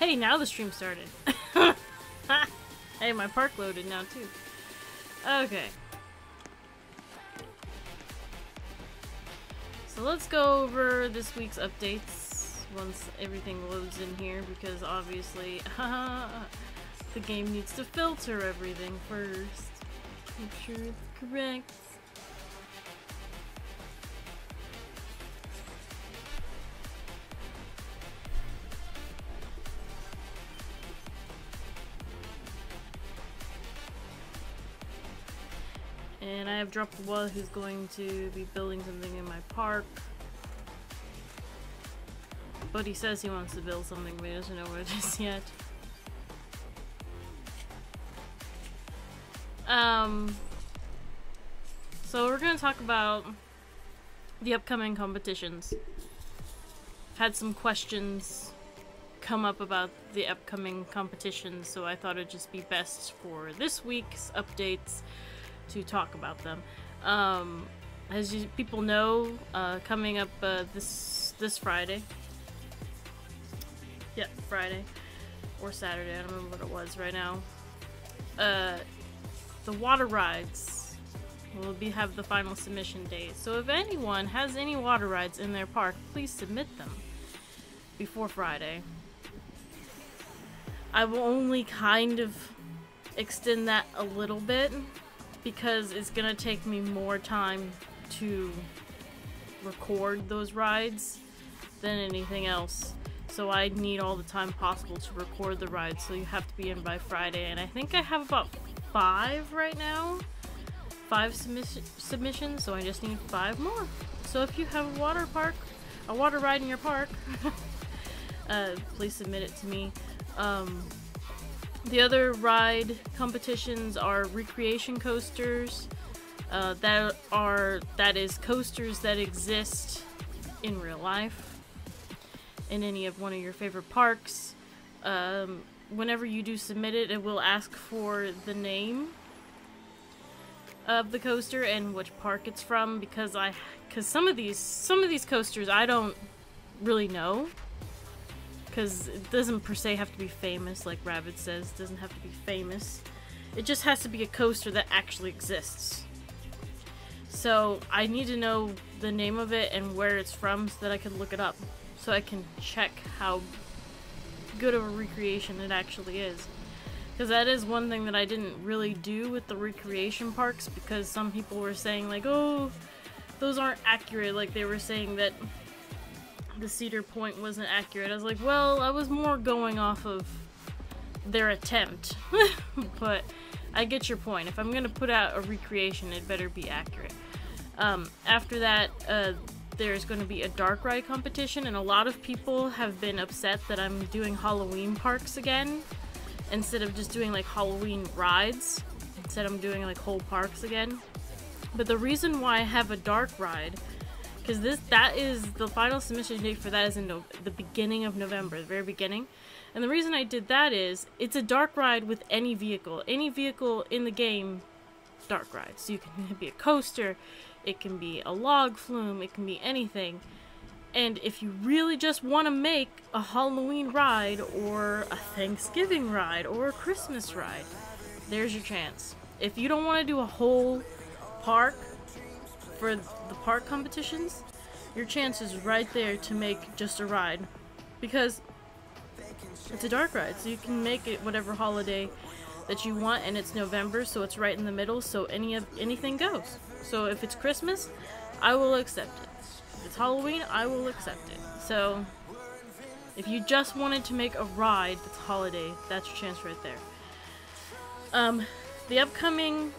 Hey, now the stream started. Hey, my park loaded now too. Okay. So let's go over this week's updates once everything loads in here, because obviously the game needs to filter everything first. Make sure it's correct. And I have dropped the wall who's going to be building something in my park. But he says he wants to build something, but he doesn't know what it is yet. So we're gonna talk about the upcoming competitions. I've had some questions come up about the upcoming competitions, so I thought it'd just be best for this week's updates to talk about them. As people know, coming up this Friday. Yeah, Friday or Saturday. I don't remember what it was right now. The water rides will have the final submission date. So if anyone has any water rides in their park, please submit them before Friday. I will only kind of extend that a little bit, because it's gonna take me more time to record those rides than anything else. So I need all the time possible to record the rides, so you have to be in by Friday. And I think I have about 5 right now. 5 submissions, so I just need 5 more. So if you have a water ride in your park, please submit it to me. The other ride competitions are recreation coasters. That is coasters that exist in real life in any of one of your favorite parks. Whenever you do submit it, it will ask for the name of the coaster and which park it's from, because some of these coasters I don't really know. Because it doesn't per se have to be famous, like Rabbit says. It doesn't have to be famous. It just has to be a coaster that actually exists. So I need to know the name of it and where it's from so that I can look it up. So I can check how good of a recreation it actually is. Because that is one thing that I didn't really do with the recreation parks, because some people were saying like, oh, those aren't accurate. Like they were saying that the Cedar Point wasn't accurate. I was like, well, I was more going off of their attempt. But I get your point. If I'm gonna put out a recreation, it better be accurate. After that, there's going to be a dark ride competition, and a lot of people have been upset that I'm doing Halloween parks again instead of just doing like Halloween rides. Instead I'm doing like whole parks again. But the reason why I have a dark ride, because that is the final submission date for that is in the beginning of November, the very beginning. And the reason I did that is it's a dark ride with any vehicle in the game. Dark ride, so you can be a coaster, it can be a log flume, it can be anything. And if you really just want to make a Halloween ride or a Thanksgiving ride or a Christmas ride, there's your chance. If you don't want to do a whole park for the park competitions, your chance is right there to make just a ride, because it's a dark ride, so you can make it whatever holiday that you want, and it's November, so it's right in the middle, so anything goes. So if it's Christmas, I will accept it. If it's Halloween, I will accept it. So if you just wanted to make a ride that's holiday, that's your chance right there. The upcoming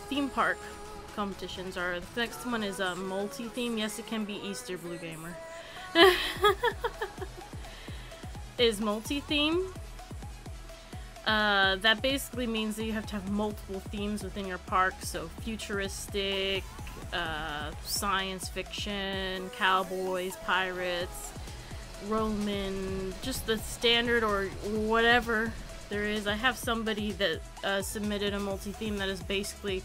theme park competitions are, the next one is a multi-theme. Yes, it can be Easter, Blue Gamer. Is multi-theme. That basically means that you have to have multiple themes within your park, so futuristic, science fiction, cowboys, pirates, Roman, just the standard or whatever there is. I have somebody that submitted a multi-theme that is basically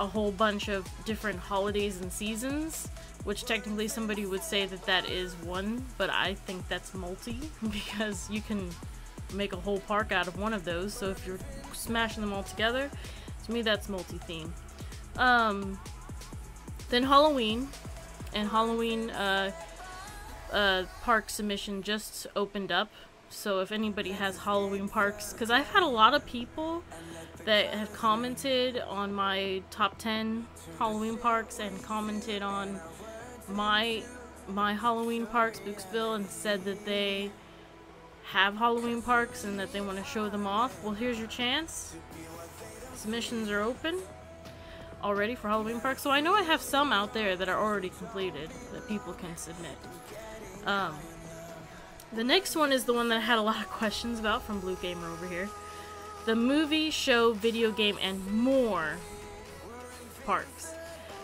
a whole bunch of different holidays and seasons, which technically somebody would say that that is one, but I think that's multi, because you can make a whole park out of one of those. So if you're smashing them all together, to me that's multi-theme. Then Halloween, and Halloween park submission just opened up. So if anybody has Halloween parks, because I've had a lot of people that have commented on my top 10 Halloween parks and commented on my Halloween parks, Booksville, and said that they have Halloween parks and that they want to show them off. Well, here's your chance. Submissions are open already for Halloween parks, so I know I have some out there that are already completed that people can submit. The next one is the one that I had a lot of questions about from Blue Gamer over here. The movie, show, video game, and more parks.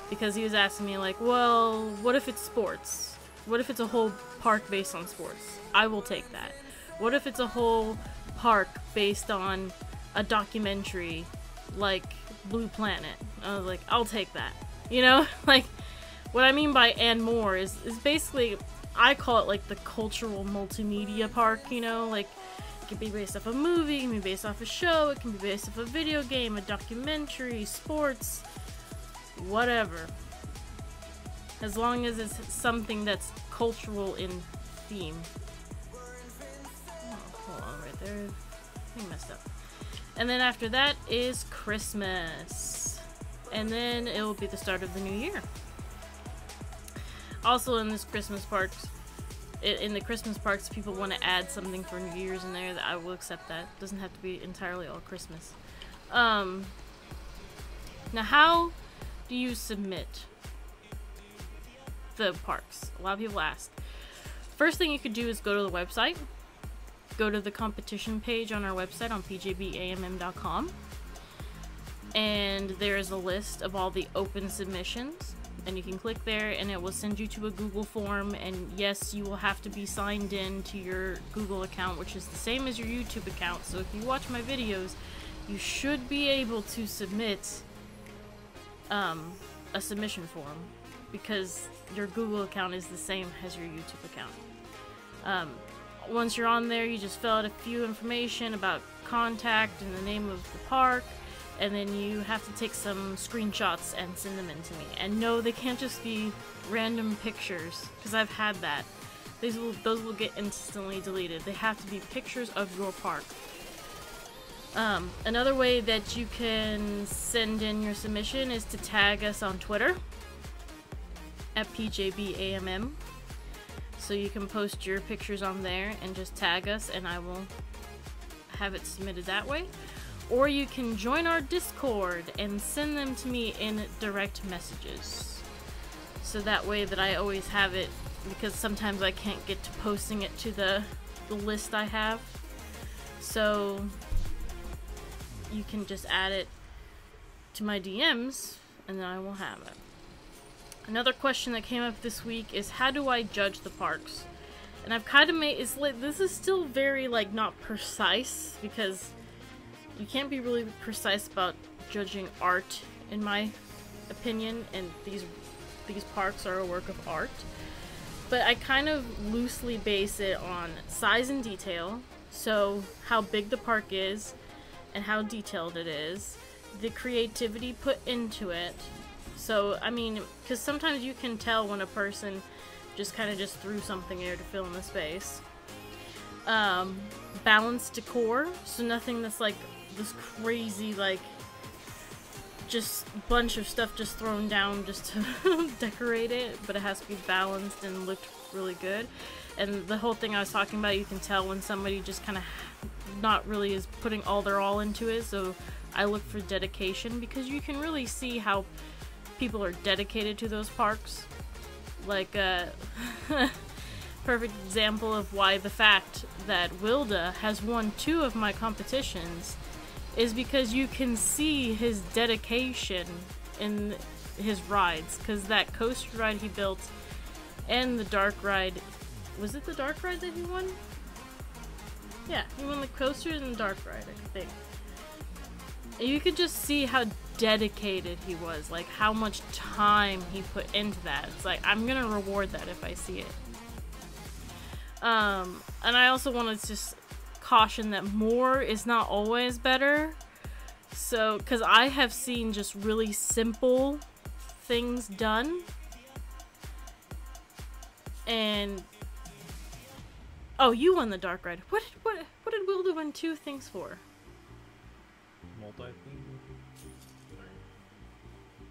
Because he was asking me like, well, what if it's sports? What if it's a whole park based on sports? I will take that. What if it's a whole park based on a documentary like Blue Planet? I was like, I'll take that. You know, like, what I mean by and more is basically, I call it like the cultural multimedia park, you know, like, it can be based off a movie, it can be based off a show, it can be based off a video game, a documentary, sports, whatever. As long as it's something that's cultural in theme. Oh, hold on right there. I messed up. And then after that is Christmas. And then it will be the start of the new year. Also in this Christmas parks, in the Christmas parks, people want to add something for New Year's in there, that I will accept that. It doesn't have to be entirely all Christmas. Now how do you submit the parks? A lot of people ask. First thing you could do is go to the website. Go to the competition page on our website on PJBAMM.com. And there is a list of all the open submissions. And you can click there and it will send you to a Google form, and yes, you will have to be signed in to your Google account, which is the same as your YouTube account. So if you watch my videos, you should be able to submit a submission form, because your Google account is the same as your YouTube account. Once you're on there, you just fill out a few information about contact and the name of the park, and then you have to take some screenshots and send them in to me. And no, they can't just be random pictures, because I've had that. Those will get instantly deleted. They have to be pictures of your park. Another way that you can send in your submission is to tag us on Twitter at PJBAMM. So you can post your pictures on there and just tag us, and I will have it submitted that way. Or you can join our Discord and send them to me in direct messages. So that way that I always have it, because sometimes I can't get to posting it to the list I have. So you can just add it to my DMs and then I will have it. Another question that came up this week is, how do I judge the parks? And I've kind of made, this is still very like not precise, because you can't be really precise about judging art, in my opinion, and these parks are a work of art. But I kind of loosely base it on size and detail, so how big the park is and how detailed it is, the creativity put into it. So, I mean, because sometimes you can tell when a person just kind of threw something there to fill in the space. Balanced decor, so nothing that's like this crazy, like, just bunch of stuff just thrown down just to decorate it, but it has to be balanced and looked really good. And the whole thing I was talking about, you can tell when somebody just kind of not really is putting all their all into it, so I look for dedication, because you can really see how people are dedicated to those parks. Like, perfect example of why the fact that Wilda has won 2 of my competitions is because you can see his dedication in his rides, because that coaster ride he built and the dark ride, was it the dark ride that he won? Yeah, he won the coaster and the dark ride, I think. You could just see how dedicated he was, like how much time he put into that. It's like, I'm gonna reward that if I see it. And I also want to just caution that more is not always better. So, because I have seen just really simple things done. And oh, you won the dark ride. What did Wilda win 2 things for? Multi-theme?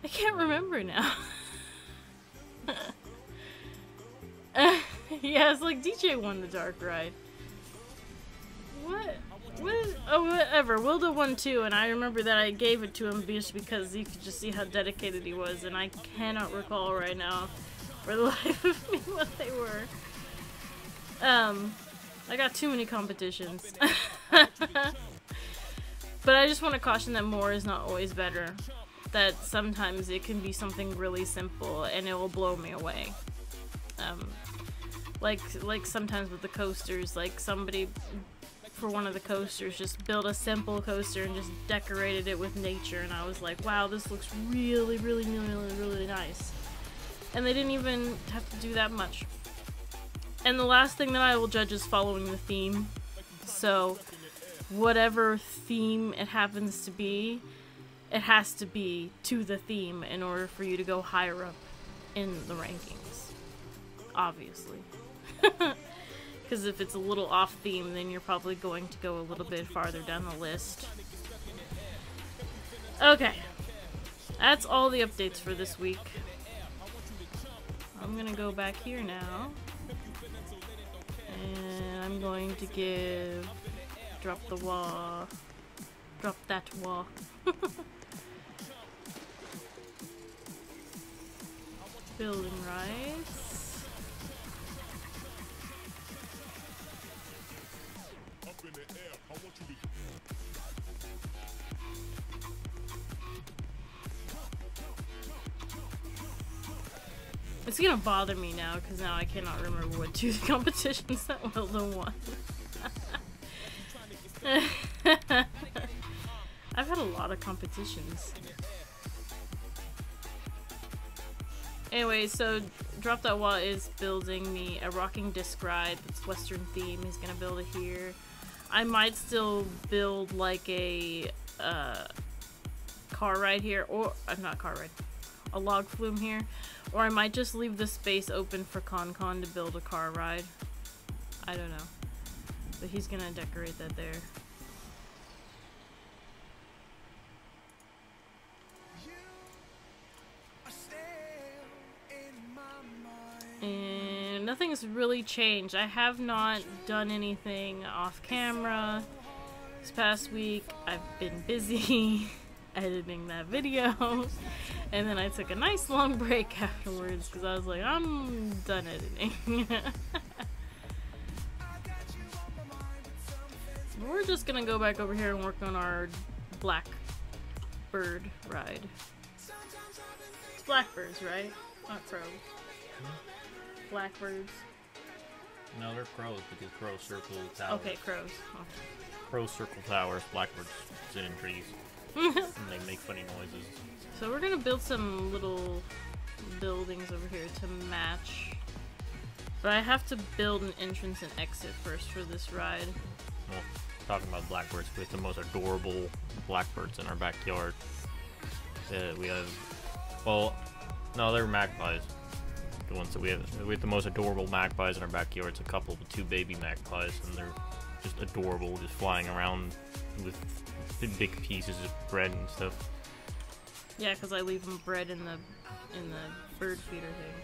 I can't remember now. Yeah, it's like DJ won the dark ride. What? Oh, whatever. Wilda won 2, and I remember that I gave it to him just because you could just see how dedicated he was, and I cannot recall right now for the life of me what they were. I got too many competitions. But I just want to caution that more is not always better. That sometimes it can be something really simple and it will blow me away. Like sometimes with the coasters, like somebody for one of the coasters just built a simple coaster and just decorated it with nature, and I was like, wow, this looks really, really, really, really nice. And they didn't even have to do that much. And the last thing that I will judge is following the theme. So whatever theme it happens to be, it has to be to the theme in order for you to go higher up in the rankings. Obviously. Because if it's a little off theme, then you're probably going to go a little bit farther down the list. Okay. That's all the updates for this week. I'm gonna go back here now. And I'm going to give... Drop the wall. Drop that wall. Building rights. It's gonna bother me now because now I cannot remember what 2 competitions that Wilda won. I've had a lot of competitions. Anyway, so Drop That Wall is building me a rocking disc ride that's Western theme. He's gonna build it here. I might still build like a car ride here, or not car ride, a log flume here, or I might just leave the space open for Con to build a car ride. I don't know, but he's gonna decorate that there. And nothing's really changed. I have not done anything off camera this past week. I've been busy editing that video, and then I took a nice long break afterwards because I was like, I'm done editing. We're just gonna go back over here and work on our blackbird ride. It's blackbirds, right? Not crows. Blackbirds. No, they're crows because crows circle towers. Okay, crows. Okay. Crows circle towers, blackbirds sit in trees. And they make funny noises. So we're gonna build some little buildings over here to match. But I have to build an entrance and exit first for this ride. Well, talking about blackbirds, we have the most adorable blackbirds in our backyard. We have, well, no, they're magpies. The ones that we have the most adorable magpies in our backyard. It's a couple with 2 baby magpies, and they're just adorable, just flying around with big pieces of bread and stuff. Yeah, because I leave them bread in the bird feeder thing.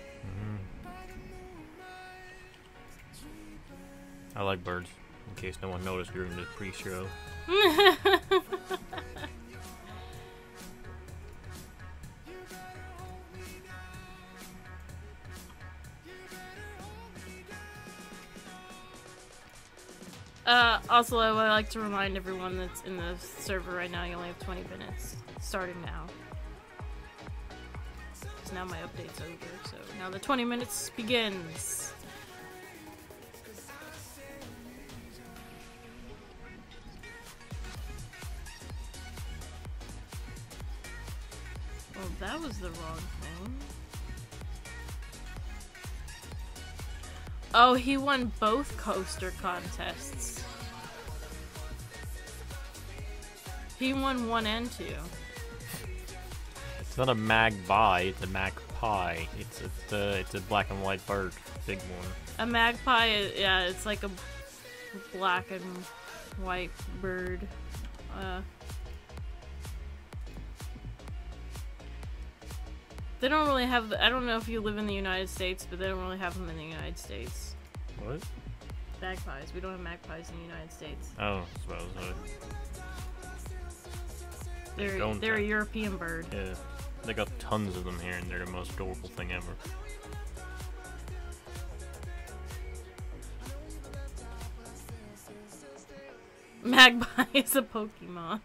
I like birds, in case no one noticed during the pre-show. Also, I would like to remind everyone that's in the server right now, you only have 20 minutes, starting now. So now my update's over, so now the 20 minutes begins. that was the wrong thing. Oh, he won both coaster contests. He won 1 and 2. It's not a magpie, it's a magpie. It's a black and white bird, big one. A magpie, yeah, it's like a black and white bird. They don't really have, I don't know if you live in the United States, but they don't really have them in the United States. What? Magpies. We don't have magpies in the United States. Oh, I suppose so. They're a European bird. Yeah. They got tons of them here, and they're the most adorable thing ever. Magpie is a Pokemon.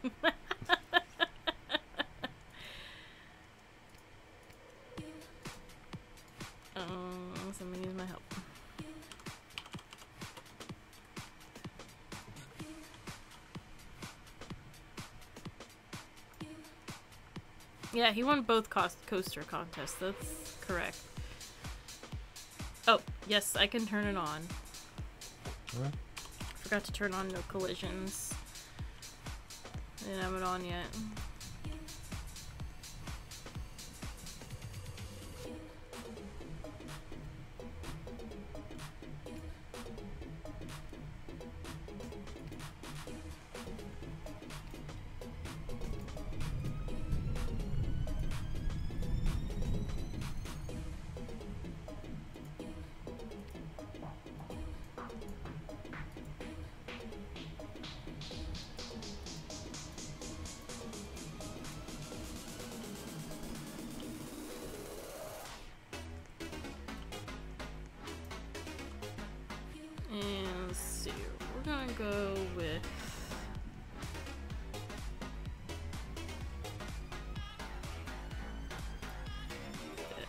Somebody needs my help. Yeah, he won both coaster contests. That's correct. Oh, yes, I can turn it on. What? Forgot to turn on no collisions. I didn't have it on yet. And let's see, we're gonna go with this.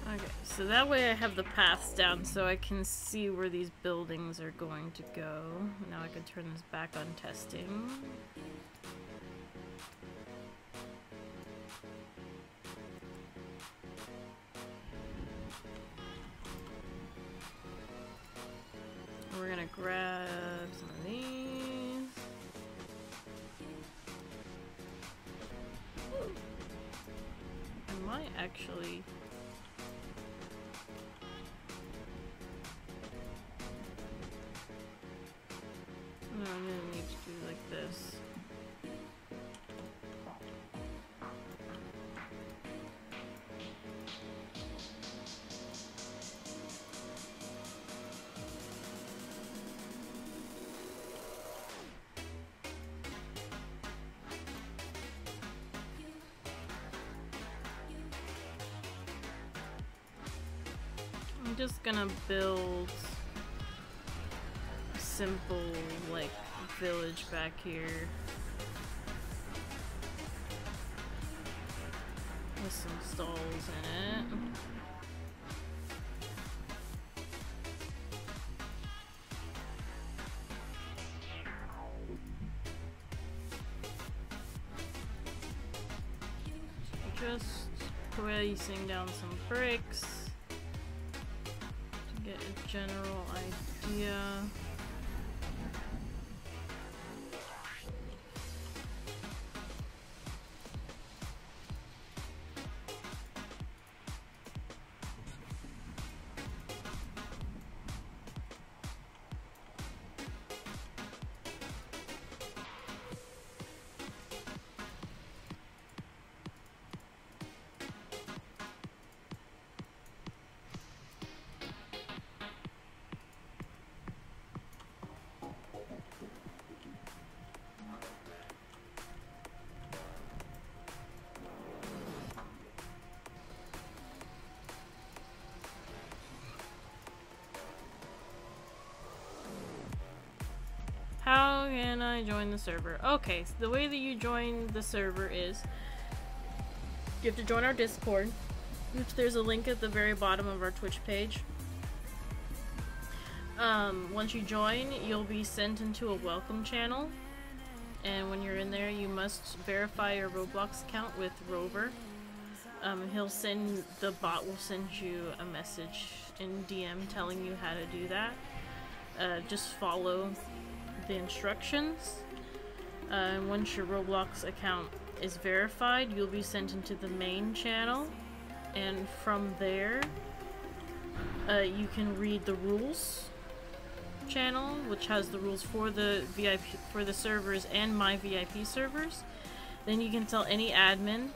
Okay, so that way I have the paths down so I can see where these buildings are going to go. Now I can turn this back on testing. We're gonna grab some of these. I might actually... No, I'm gonna need to do like this. I'm just gonna build a simple, like, village back here with some stalls in it. Just placing down some bricks to get a general idea. How can I join the server? Okay, so the way that you join the server is you have to join our Discord. which there's a link at the very bottom of our Twitch page. Once you join, you'll be sent into a welcome channel, and when you're in there, you must verify your Roblox account with Rover. The bot will send you a message in DM telling you how to do that. Just follow the instructions. And once your Roblox account is verified, you'll be sent into the main channel, and from there, you can read the rules channel, which has the rules for the VIP, for the servers and my VIP servers. Then you can tell any admin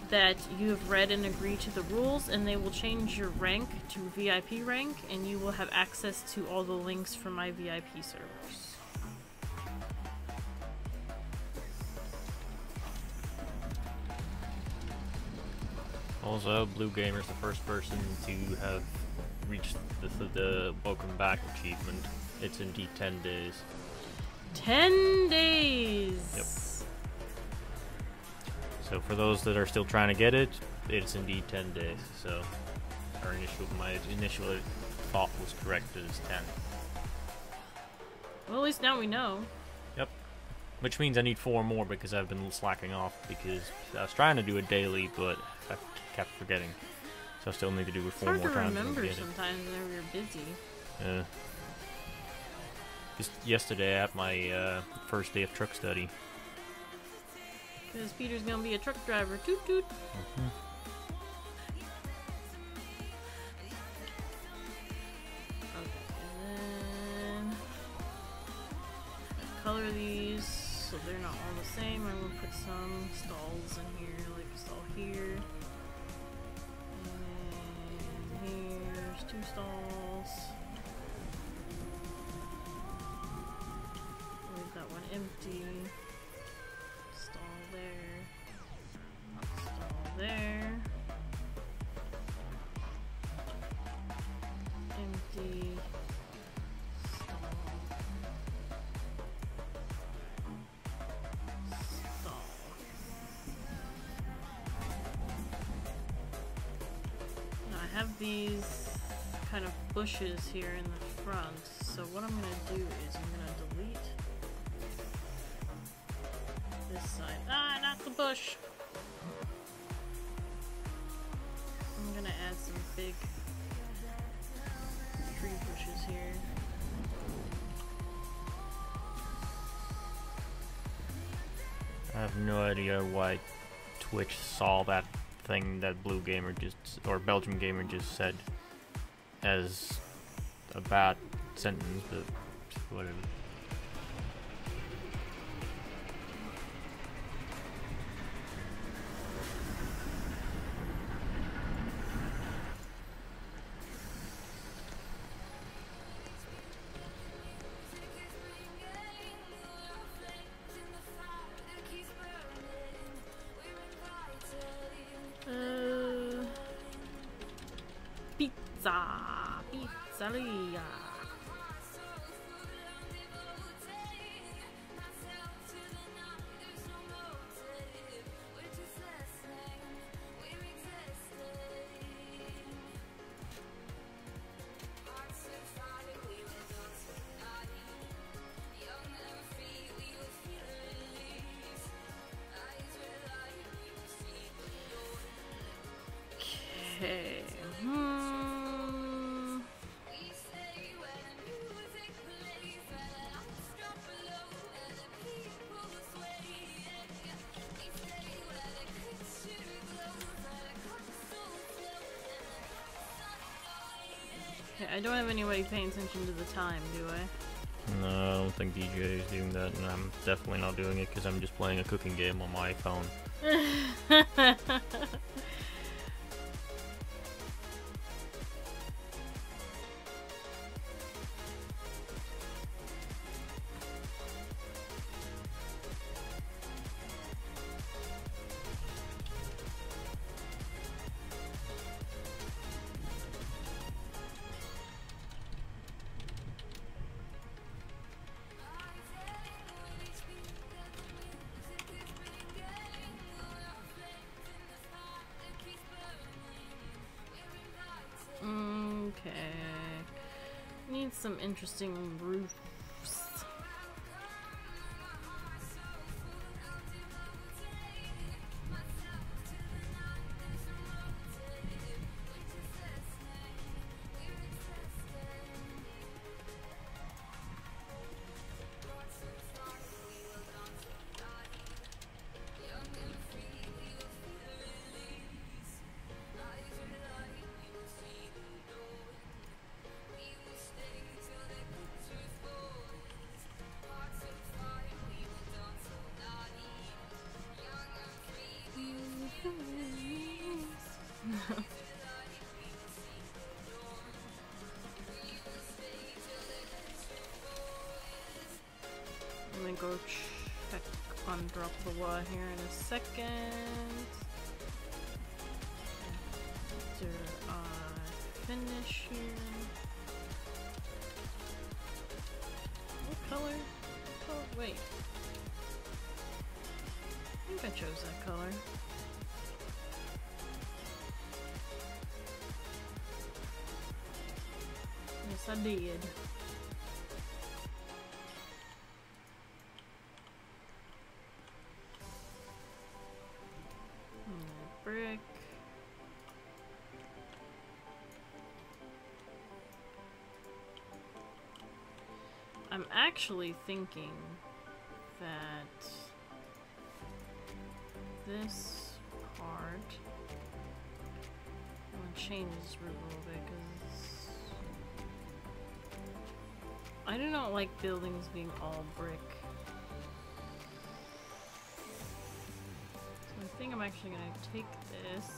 that you have read and agreed to the rules, and they will change your rank to VIP rank, and you will have access to all the links for my VIP servers. Also, Blue Gamer's the first person to have reached the welcome back achievement. It's indeed 10 days. 10 days! Yep. So for those that are still trying to get it, it's indeed 10 days. So my initial thought was correct, it is 10. Well, at least now we know. Yep. Which means I need 4 more because I've been slacking off, because I was trying to do it daily, but I kept forgetting. So I still need to do it 4 more times. It's hard to remember sometimes whenever you're busy. Yeah. Just yesterday I had my first day of truck study. Because Peter's gonna be a truck driver. Toot toot. Mm-hmm. Okay, and then color these so they're not all the same. I'm gonna put some stalls in here, like a stall here. And here's 2 stalls. We've got one empty. There. Empty. Stall. Stall. Now I have these kind of bushes here in the front, so what I'm gonna do is I'm gonna delete this side. Ah, not the bush! I'm gonna add some big tree bushes here. I have no idea why Twitch saw that thing that Blue Gamer or Belgium Gamer just said as a bad sentence, but whatever. Pizzeria. Okay. I don't have anybody paying attention to the time, do I? No, I don't think DJ is doing that, and I'm definitely not doing it because I'm just playing a cooking game on my phone. need some interesting roofs. I'm gonna go check on Drop the Wa here in a second. After I finish here. What color? Oh, wait. I think I chose that color. Yes, I did. Brick. I'm actually thinking that this part, I'm gonna change this roof a little bit because I do not like buildings being all brick. So I think I'm actually gonna take this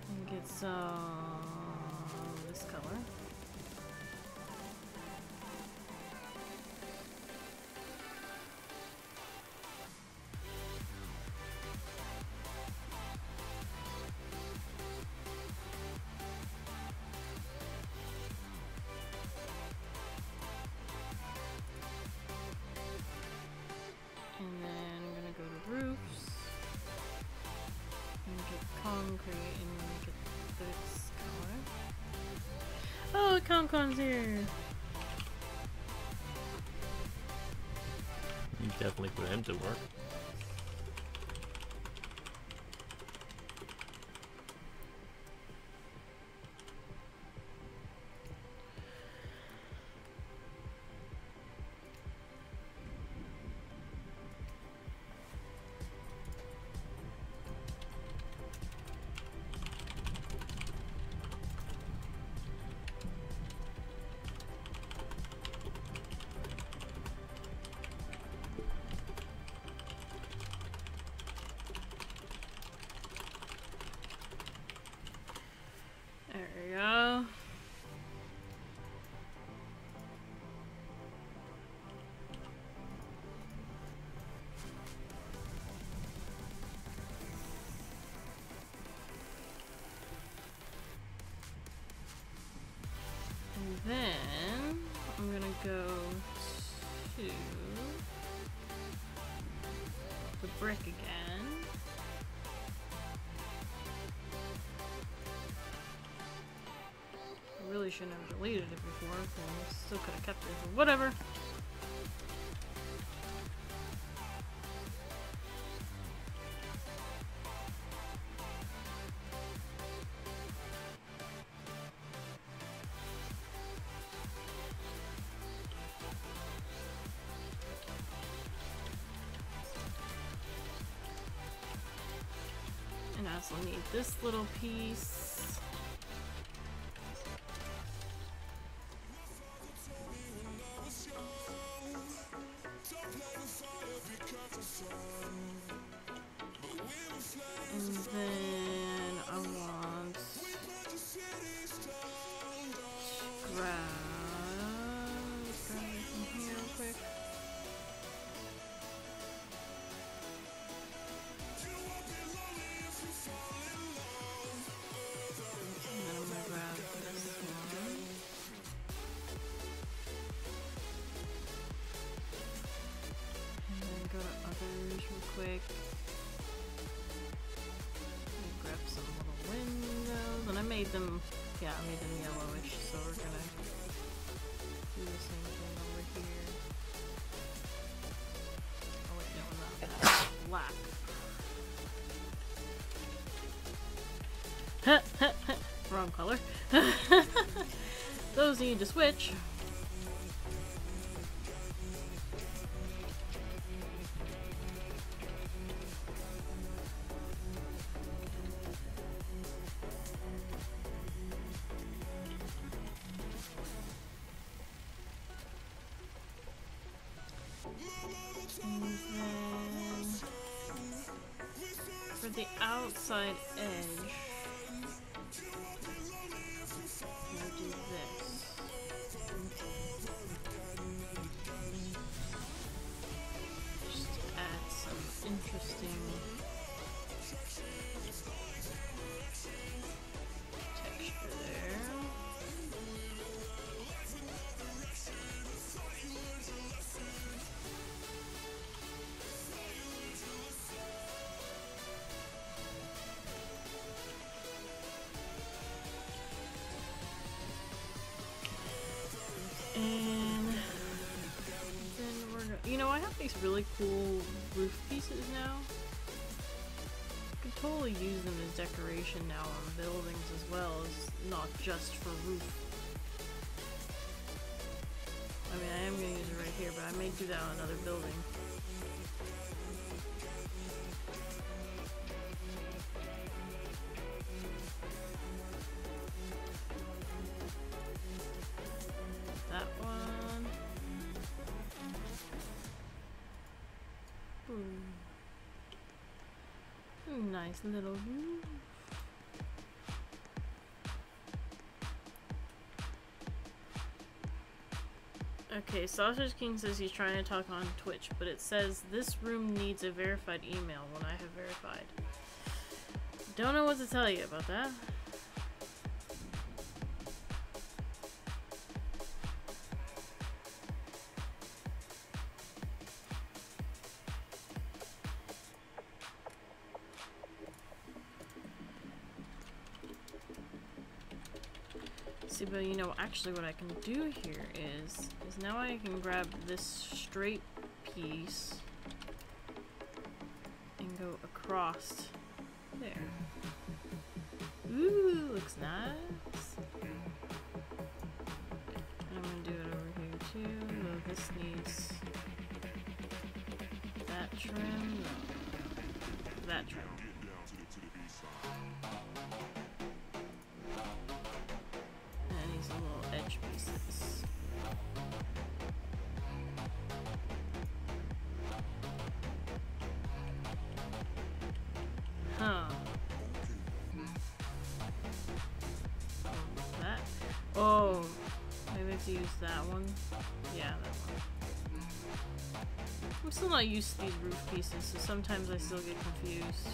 and get some this color. And then I'm gonna go to roofs and get concrete and make it this color. Oh, Concon's here! You definitely put him to work. There we go. And then I'm gonna go to the brick again. I really shouldn't have deleted it before, I still could have kept it, but whatever. And I also need this little piece. And then I want to grab it from here real quick. And then I'm gonna grab this one. And then go to others real quick. Grab some little windows, and I made them, yeah, I made them yellowish, so we're gonna do the same thing over here. Oh wait, no, not that. Black. Wrong color. Those need to switch. And then for the outside edge, we'll do this. Just to add some interesting texture there. And then we're gonna, you know, I have these really cool roof pieces now. I could totally use them as decoration now on buildings as well as not just for roof. I mean, I am gonna use it right here, but I may do that on another building. That one. Nice little roof. Okay, Sausage King says he's trying to talk on Twitch, but it says this room needs a verified email when I have verified. Don't know what to tell you about that. See, but you know, actually what I can do here is now I can grab this straight piece and go across there. Ooh, looks nice. And I'm gonna do it over here too. Oh, this needs that trim. No, that trim. Little edge pieces. Huh. That? Oh, maybe I have to use that one. Yeah, that one. I'm still not used to these roof pieces, so sometimes I still get confused.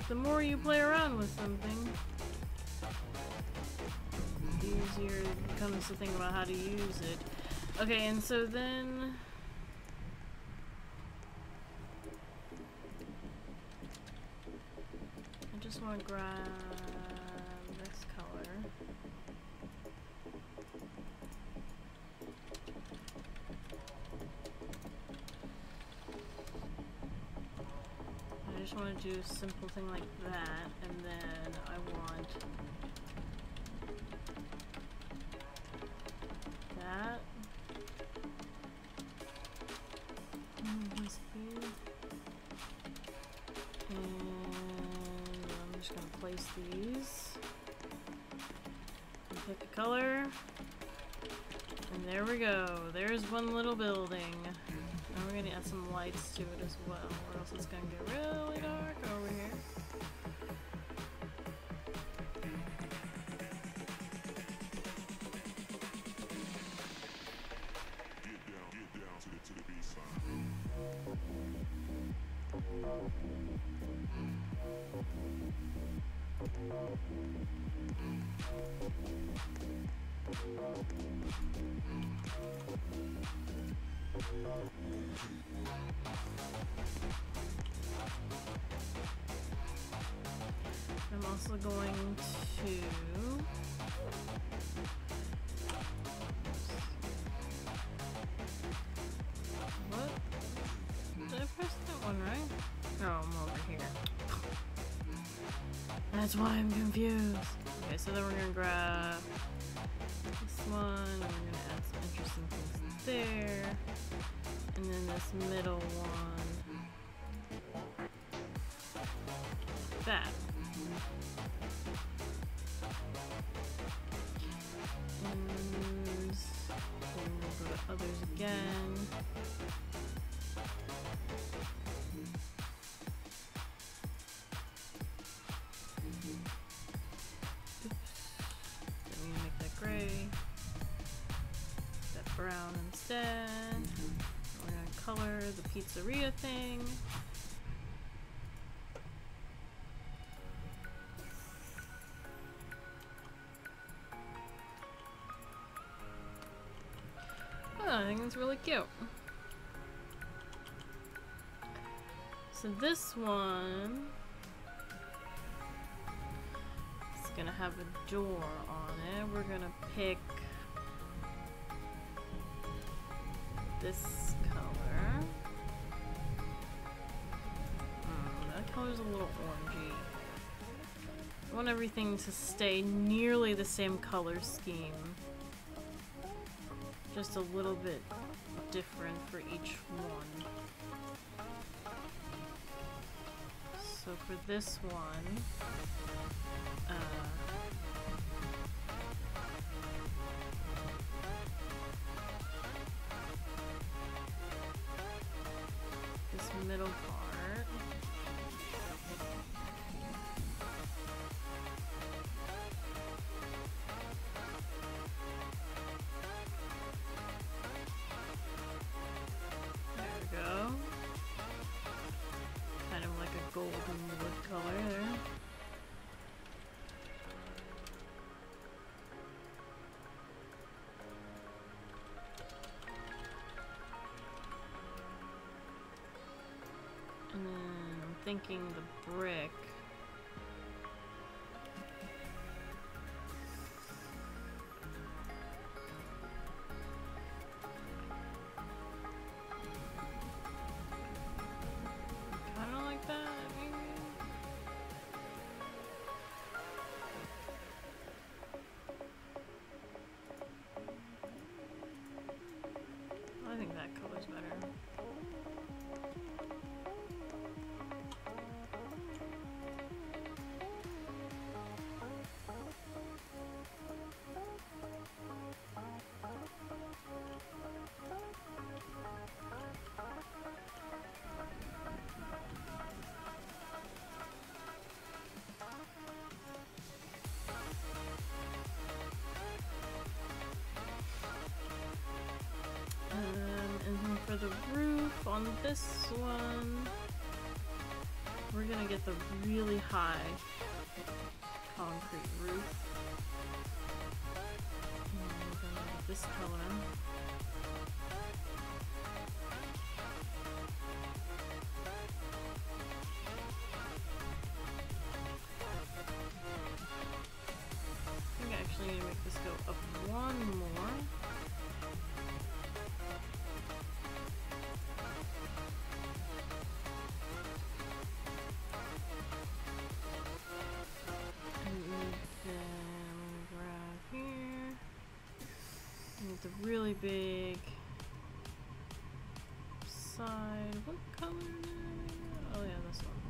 The more you play around with something, the easier it becomes to think about how to use it. Okay, and so then I just want to grab this color. I just want to do a simple thing like that, and then I want that. This here. And I'm just going to place these. And pick a color. And there we go. There's one little building. And we're gonna add some lights to it as well, or else it's gonna get really dark over here. Get down to the B-side. I'm also going to what? Did I press that one right? Oh, I'm over here. That's why I'm confused. Okay, so then we're gonna grab this one, and we're gonna add some interesting things there. And then this middle one. Like that. And then we'll go to others again. Brown instead. We're gonna color the pizzeria thing. Oh, I think it's really cute. So this one is gonna have a door on it. We're gonna pick this color. That color's a little orangey. I want everything to stay nearly the same color scheme. Just a little bit different for each one. So for this one, this middle part. There we go. Kind of like a golden wood color there. And then I'm thinking the brick. Kind of like that, maybe. I think that color's better. And then for the roof on this one, we're gonna get the really high concrete roof. And we're gonna get this color. I think I actually need to make this go up one more. The really big side. What color? Oh yeah, this one.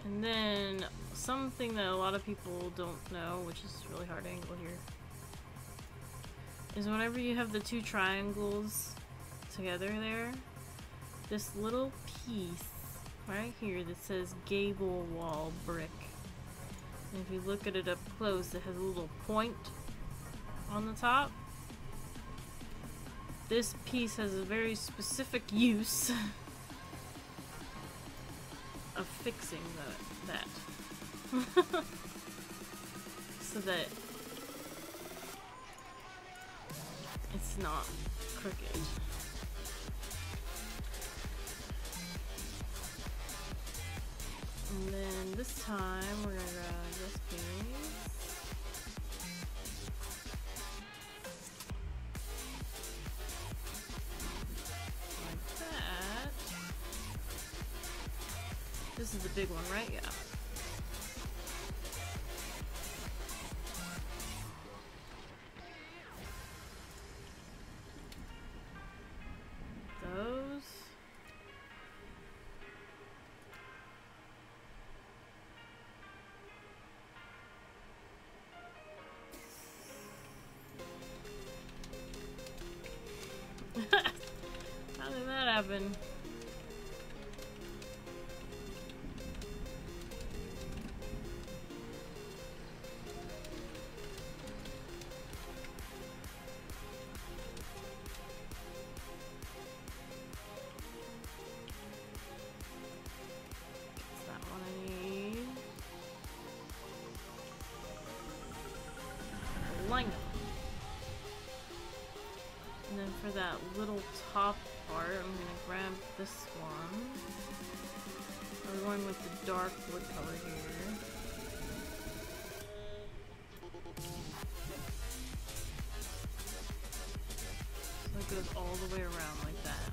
And then something that a lot of people don't know, which is really hard to angle here, is whenever you have the two triangles together there, this little piece right here that says gable wall brick. And if you look at it up close, it has a little point on the top. This piece has a very specific use of fixing that. So that it's not crooked. And then this time we're gonna grab this piece. Like that. This is the big one, right? Yeah. Those. How did that happen? That's that one I need. Line up. And then for that little top part, I'm gonna grab this one. We're going with the dark wood color here. So it goes all the way around like that.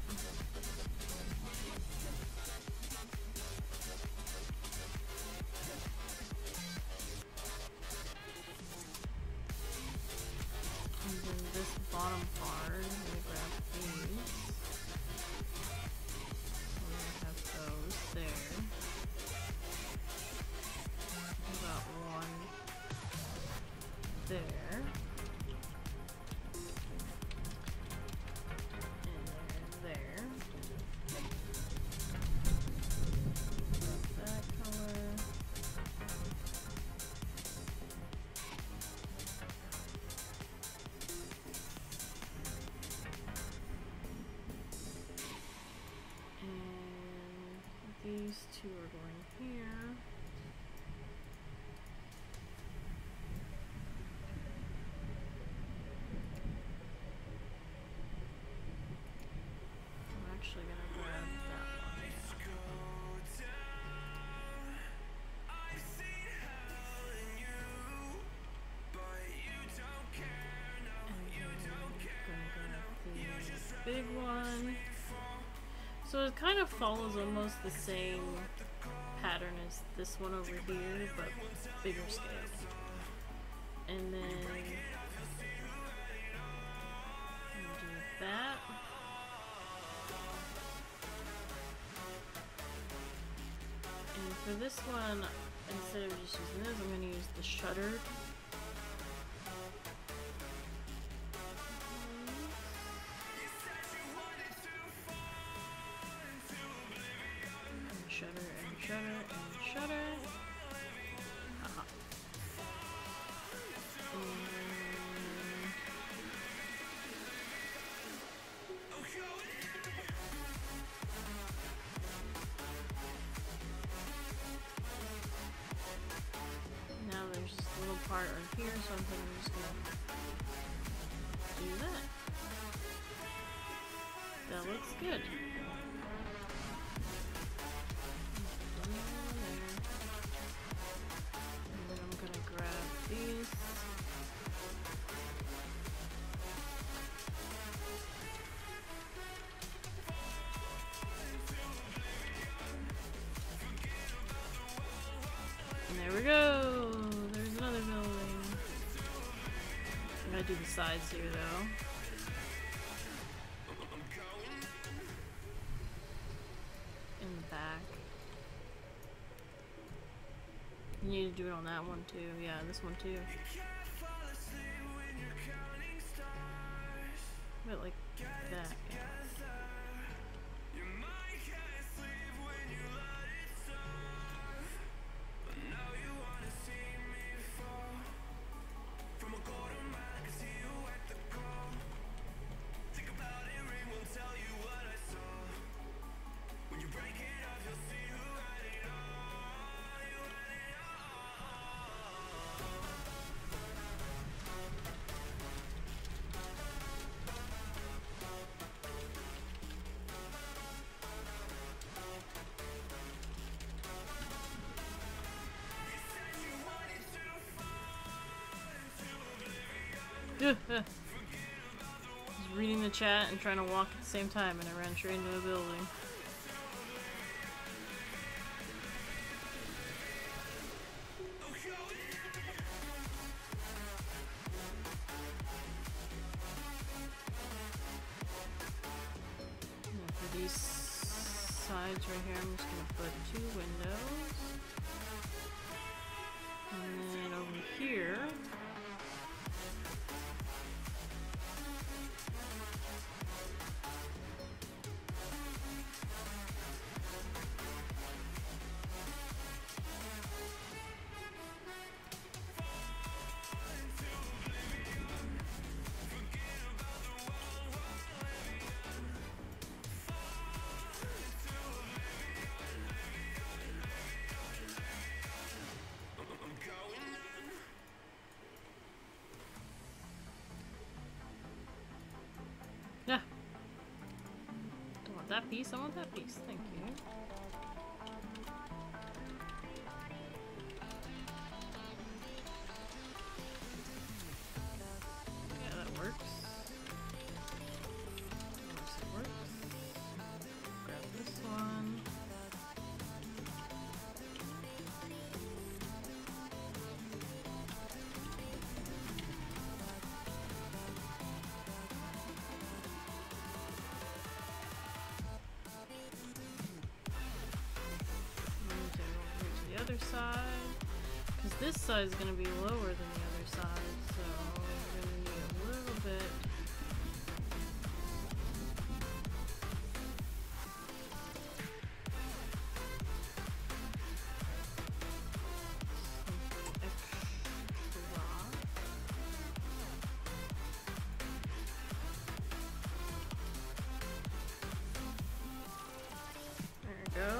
And then this bottom part, I'm gonna grab these. We're gonna have those there. About one there. And there. That color. And these two are going here. I'm actually gonna grab that one. And then gonna grab the big one. So it kind of follows almost the same pattern as this one over here, but bigger scale. And then do that. And for this one, instead of just using this, I'm going to use the shutter. And shutter and shutter and shutter. Haha. Now there's this little part right here, so I think I'm just gonna do that. That looks good. And then I'm gonna grab these. And there we go. There's another building. I gotta do the sides here though. In the back. You need to do it on that one too. Yeah, this one too. But like that, yeah. I was reading the chat and trying to walk at the same time, and I ran straight into a building. And for these sides right here, I'm just gonna put 2 windows. And then over here, yeah. Don't want that piece, I want that piece. Thank you. Yeah, that works. It works. Grab this one. Other side, because this side is going to be lower than the other side, so we're going to need a little bit. There we go.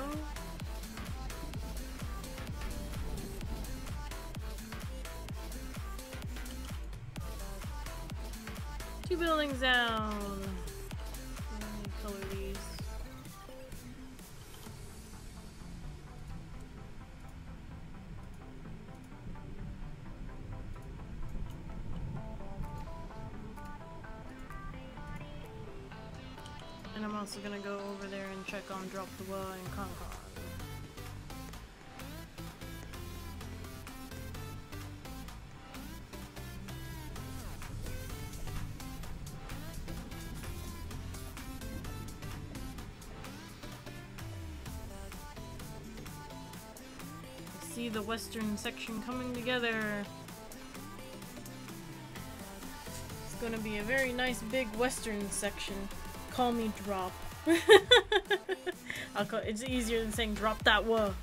Two buildings down. Let me color these. And I'm also gonna go over there and check on Drop the Well and Concon. See the western section coming together. It's gonna be a very nice big western section. Call me Drop. It's easier than saying drop that whoa.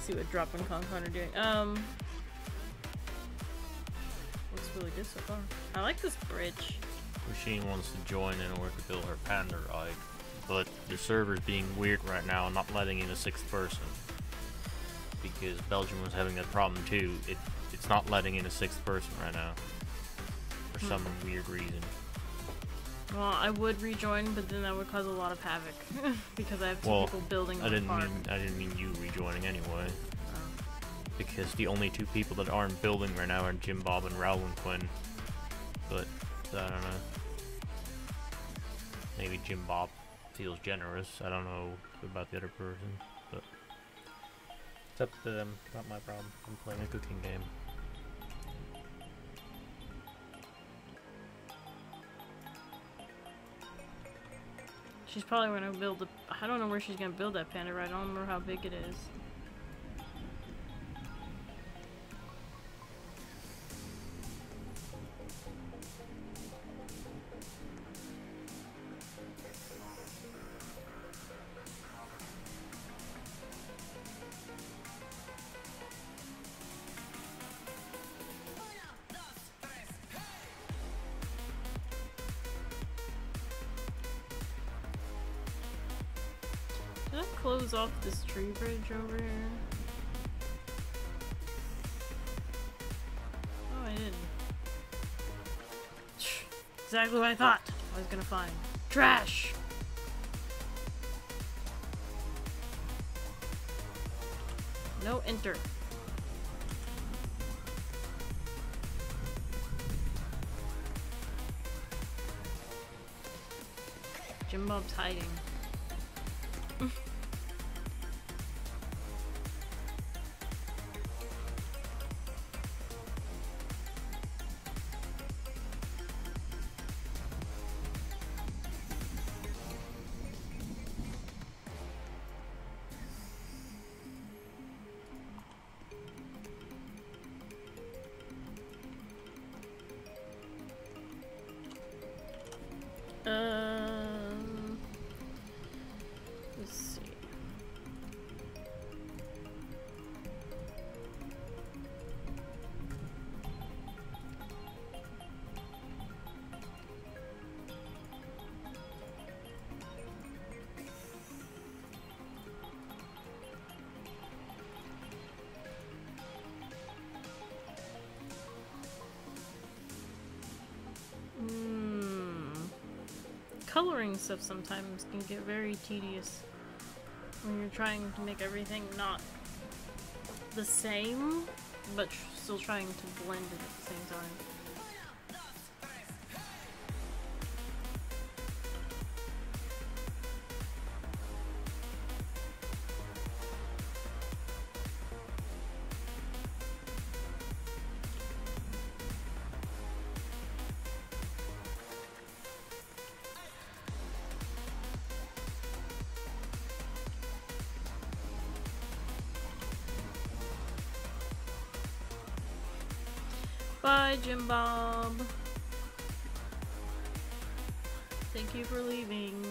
See what Drop and Concon are doing. Looks really good so far. I like this bridge. Machine wants to join in order to build her panda ride, but the server's being weird right now and not letting in a 6th person. Because Belgium was having that problem too. It's not letting in a 6th person right now. For some weird reason. Well, I would rejoin, but then that would cause a lot of havoc. Because I have two people building on the park. I didn't mean you rejoining anyway. Because the only 2 people that aren't building right now are Jim Bob and Raoul and Quinn. But, I don't know. Maybe Jim Bob feels generous. I don't know about the other person. But it's up to them, not my problem. I'm playing a cooking game. She's probably gonna build a... I don't know where she's gonna build that panda ride. I don't remember how big it is. Did I close off this tree bridge over here? Oh, I didn't. Exactly what I thought I was gonna find. Trash! No enter. Jim Bob's hiding. Let's see. Coloring stuff sometimes can get very tedious when you're trying to make everything not the same, but still trying to blend it at the same time. Bye, Jim Bob. Thank you for leaving.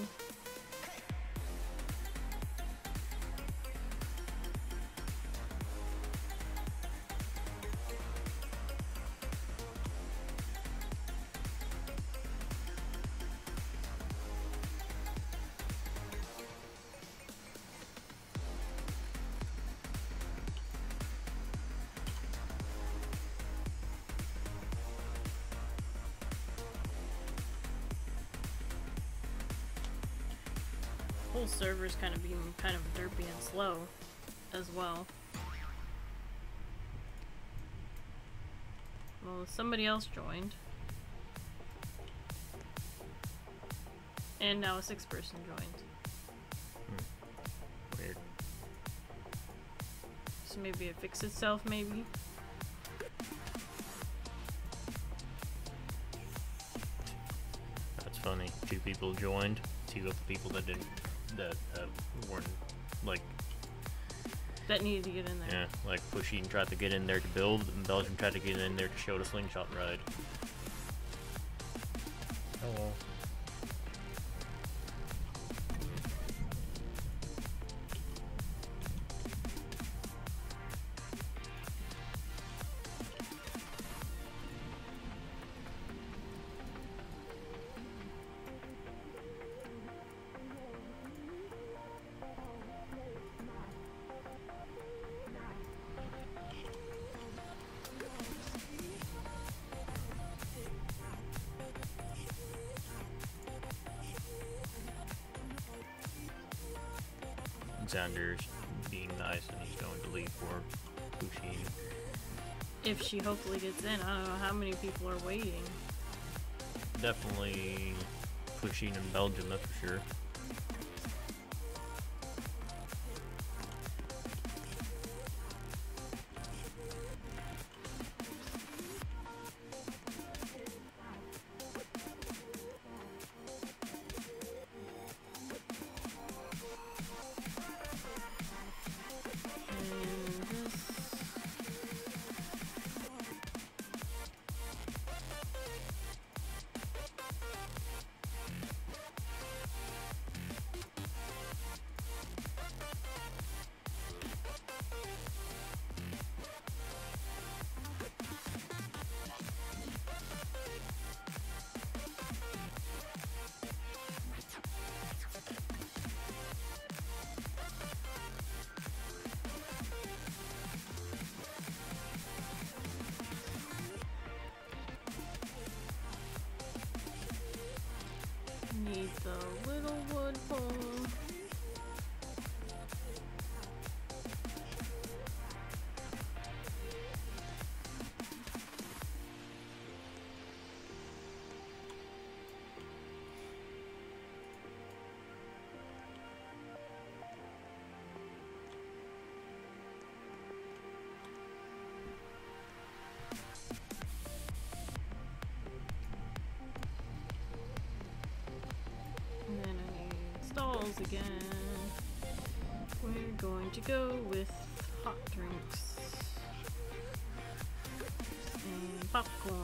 Whole server's kind of being kind of derpy and slow as well. Well, somebody else joined. And now a 6th person joined. Weird. So maybe it fixed itself, maybe? That's funny. 2 people joined. 2 of the people that didn't, that weren't, like... That needed to get in there. Yeah, like Pusheen tried to get in there to build, and Belgium tried to get in there to show the slingshot ride. Oh well. Xander's being nice and he's going to leave for Pusheen. If she hopefully gets in, I don't know how many people are waiting. Definitely Pusheen in Belgium, that's for sure. meals again. We're going to go with hot drinks and popcorn.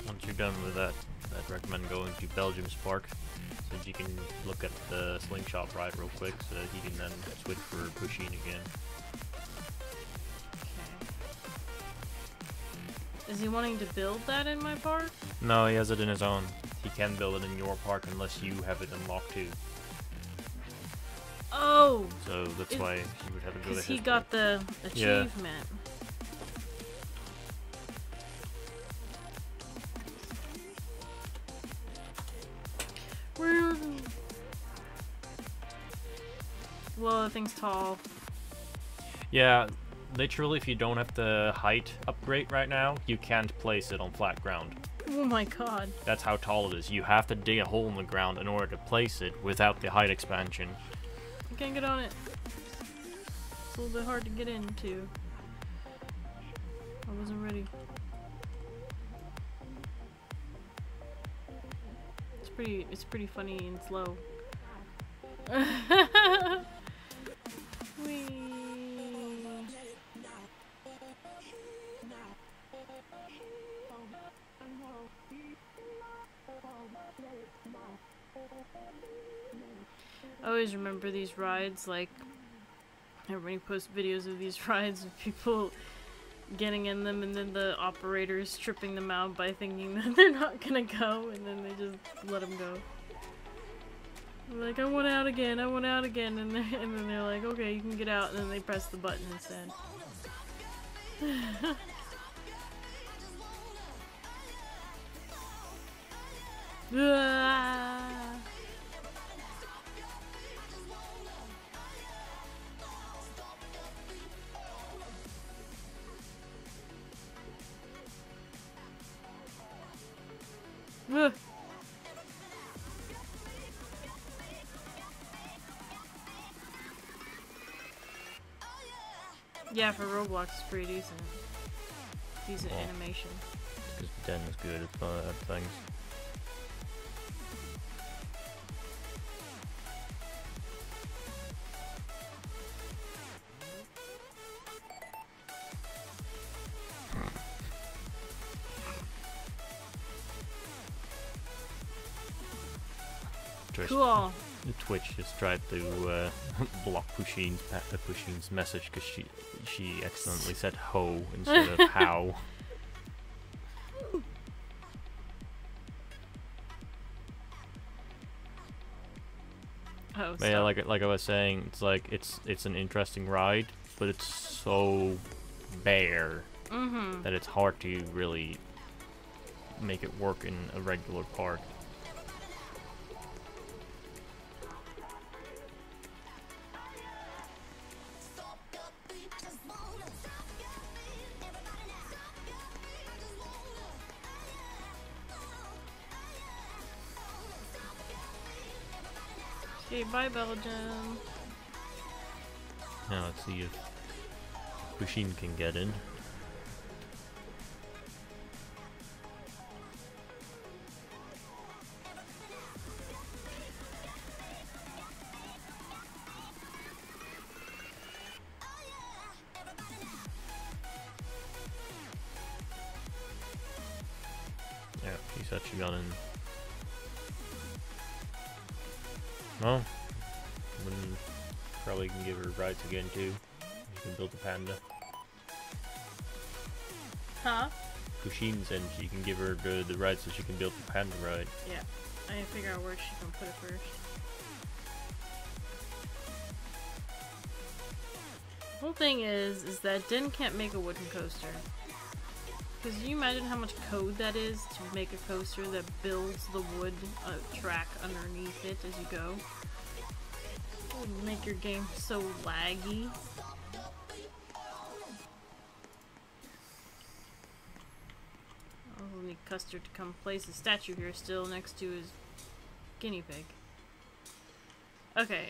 Once you're done with that, I'd recommend going to Belgium Spark, so that you can look at the slingshot ride real quick, so that you can then switch for pushing again. Okay. Is he wanting to build that in my park? No, he has it in his own. He can build it in your park unless you have it unlocked too. Oh! So that's why you would have to go to his Because he park. got the achievement. Well, the thing's tall. Yeah, literally if you don't have the height upgrade right now, you can't place it on flat ground. Oh my god. That's how tall it is. You have to dig a hole in the ground in order to place it without the height expansion. I can't get on it. It's a little bit hard to get into. I wasn't ready. It's pretty funny and slow. Whee. I always remember these rides, like everybody posts videos of these rides of people getting in them and then the operators tripping them out by thinking that they're not gonna go, and then they just let them go. They're like, I want out again, and then they're like, okay, you can get out, and then they press the button instead. Yeah, for Roblox, it's pretty decent. Decent animation. Because Den is good at things. Cool. Twitch just tried to block Pusheen's message because she accidentally said ho instead of how. Oh, But yeah, like I was saying, it's an interesting ride, but it's so bare that it's hard to really make it work in a regular park. Okay, bye Belgium. Now let's see if Pusheen can get in. Yeah, she said she got in. Well, probably can give her rides again too. You can build a panda. Huh? Pusheen's in, you can give her the ride so she can build the panda ride. Yeah, I need to figure out where she can put it first. The whole thing is that Den can't make a wooden coaster. Because you imagine how much code that is to make a coaster that builds the wood track underneath it as you go. It would make your game so laggy. I'll need Custard to come place a statue here still next to his guinea pig. Okay,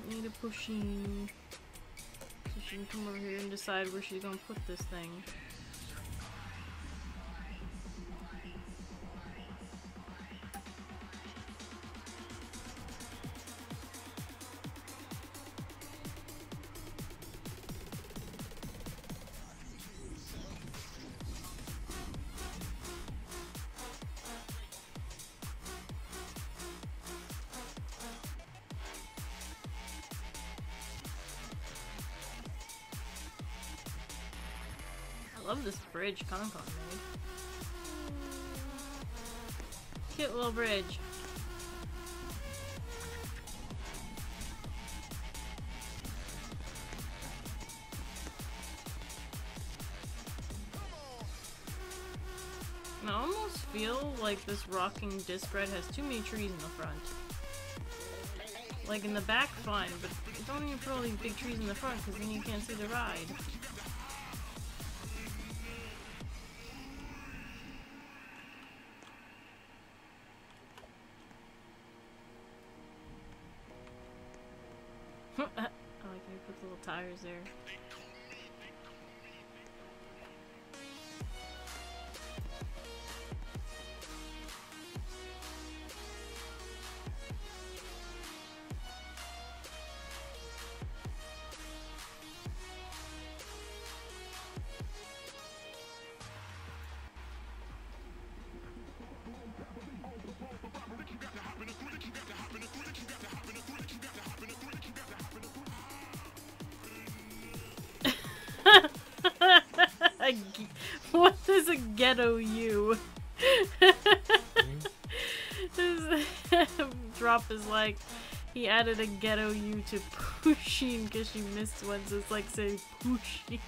need a Pusheen. So she can come over here and decide where she's gonna put this thing. I love this bridge Concon made. Cute little bridge. I almost feel like this rocking disc ride has too many trees in the front. Like in the back, fine, but don't even put all these big trees in the front because then you can't see the ride. I like how you put the little tires there. What is a ghetto U? His drop is like he added a ghetto U to Pusheen because she missed one, so it's like saying Pusheen.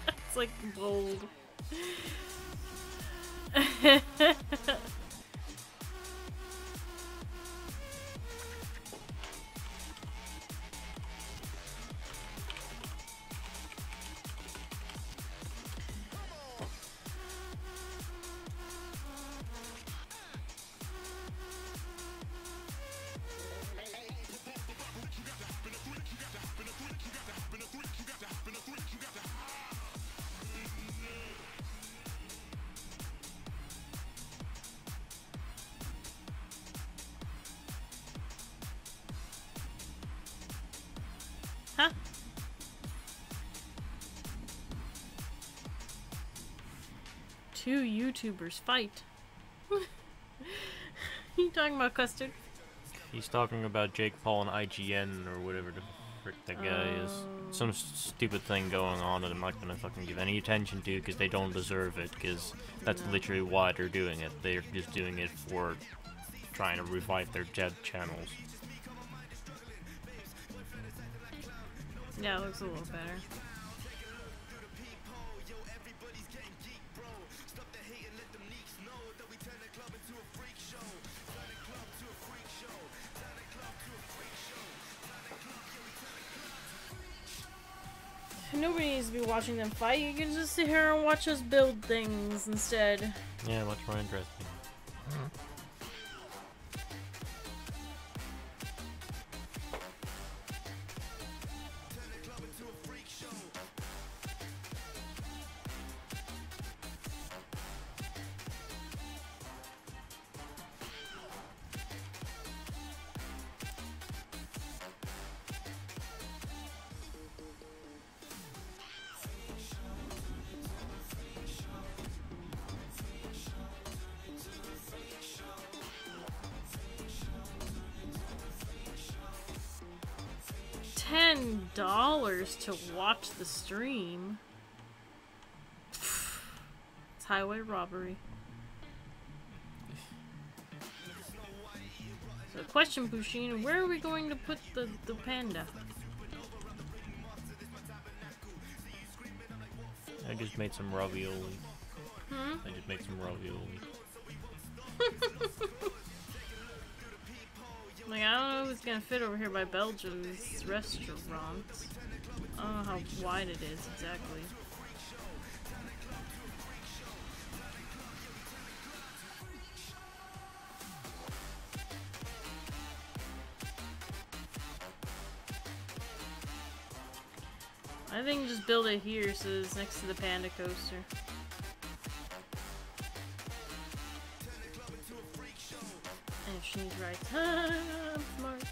It's like bold. Huh? Two YouTubers fight. You talking about Custard? He's talking about Jake Paul and IGN or whatever the frick that guy is. Some stupid thing going on that I'm not gonna fucking give any attention to because they don't deserve it, because that's literally why they're doing it. They're just doing it for trying to revive their dead channels. Yeah, it looks a little better. Nobody needs to be watching them fight. You can just sit here and watch us build things instead. Yeah, much more interesting. $10 to watch the stream. It's highway robbery. So, question, Pusheen, where are we going to put the panda? I just made some ravioli. Hmm? I just made some ravioli. Like, I don't know if it's gonna fit over here by Belgium's restaurant. I don't know how wide it is exactly. I think just build it here so it's next to the panda coaster. And if she's right, I'm smart.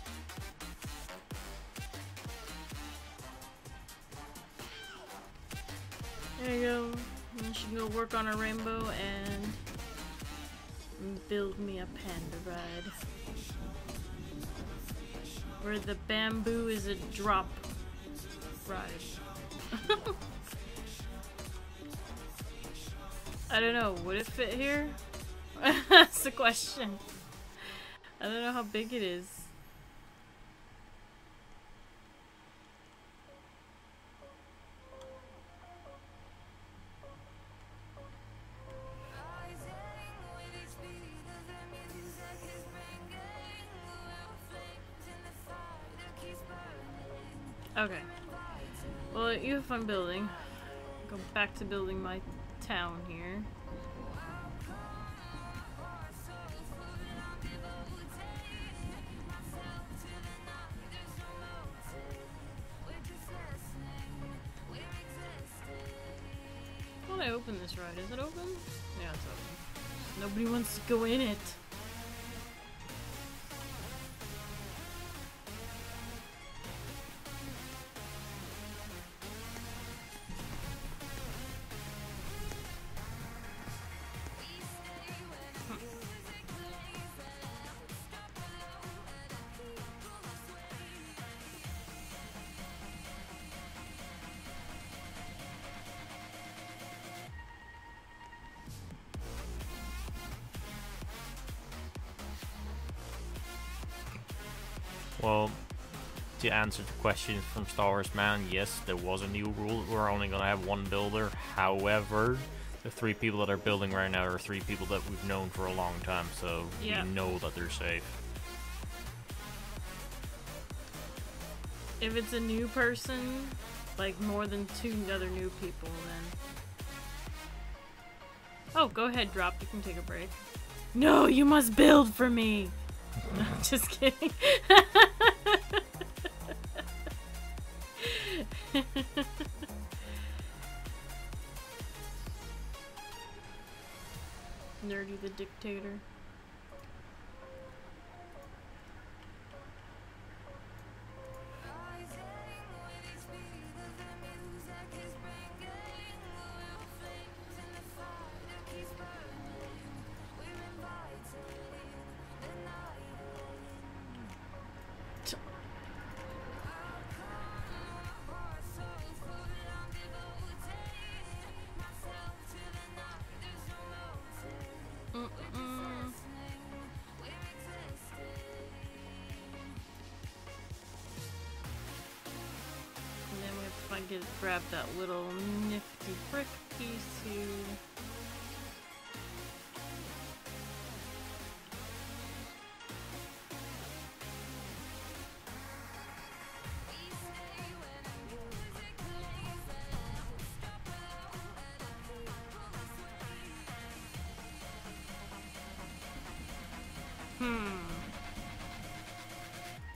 There you go. And she can go work on her rainbow and build me a panda ride. Where the bamboo is a drop ride. I don't know, would it fit here? That's the question. I don't know how big it is. Okay. Well, you have fun building. Go back to building my town here. I want to open this ride. Is it open? Yeah, it's open. Nobody wants to go in it. Well, to answer the question from Star Wars Man, yes, there was a new rule. We're only going to have one builder. However, the 3 people that are building right now are 3 people that we've known for a long time, so yeah, we know that they're safe. If it's a new person, like more than 2 other new people, then... Oh, go ahead, Drop. You can take a break. No, you must build for me! No, just kidding. Nerdy the dictator. Grab that little nifty brick piece here.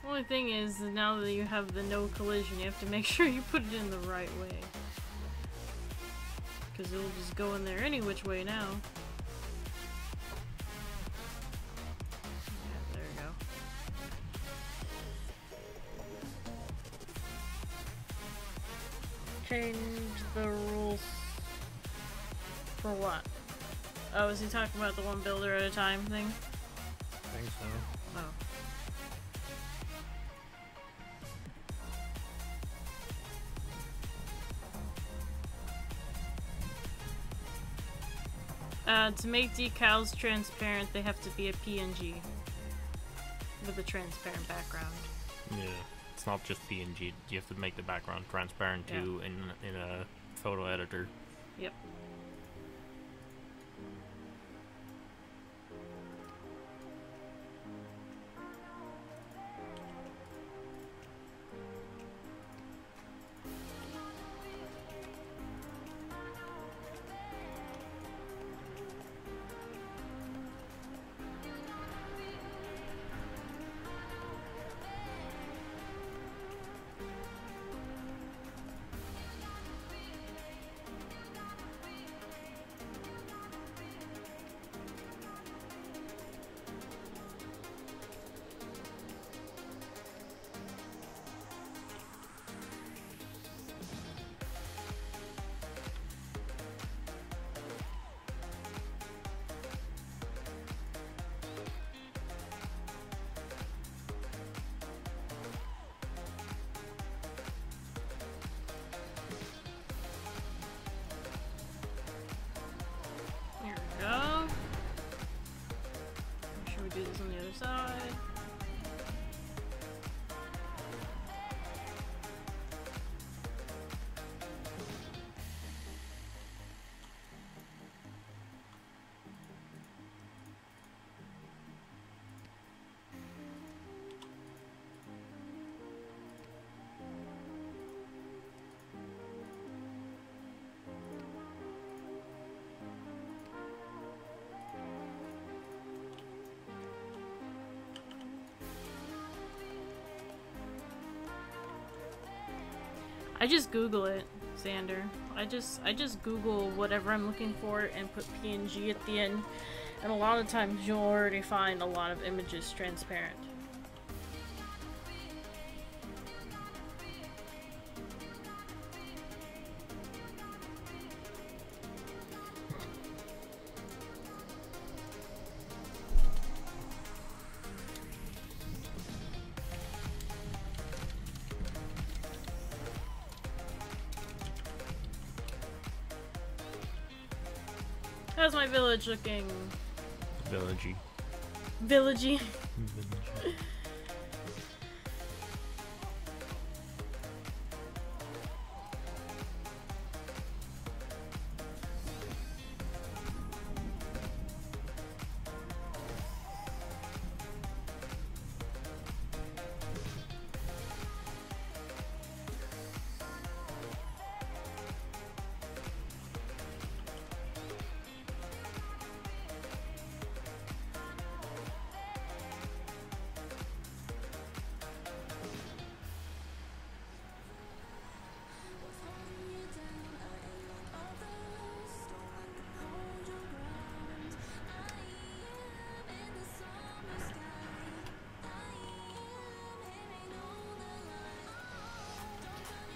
Only thing is, now that you have the no collision, you have to make sure you put it in the right way. Because it'll just go in there any which way now. Yeah, there you go. Change the rules. For what? Oh, is he talking about the one builder at a time thing? I think so. Oh. To make decals transparent, they have to be a PNG with a transparent background. Yeah, it's not just PNG. You have to make the background transparent too in a photo editor. Yep. Do this on the other side. I just Google it, Xander. I just Google whatever I'm looking for and put PNG at the end, and a lot of times you'll already find a lot of images transparent. How's my village looking? Villagey. Villagey.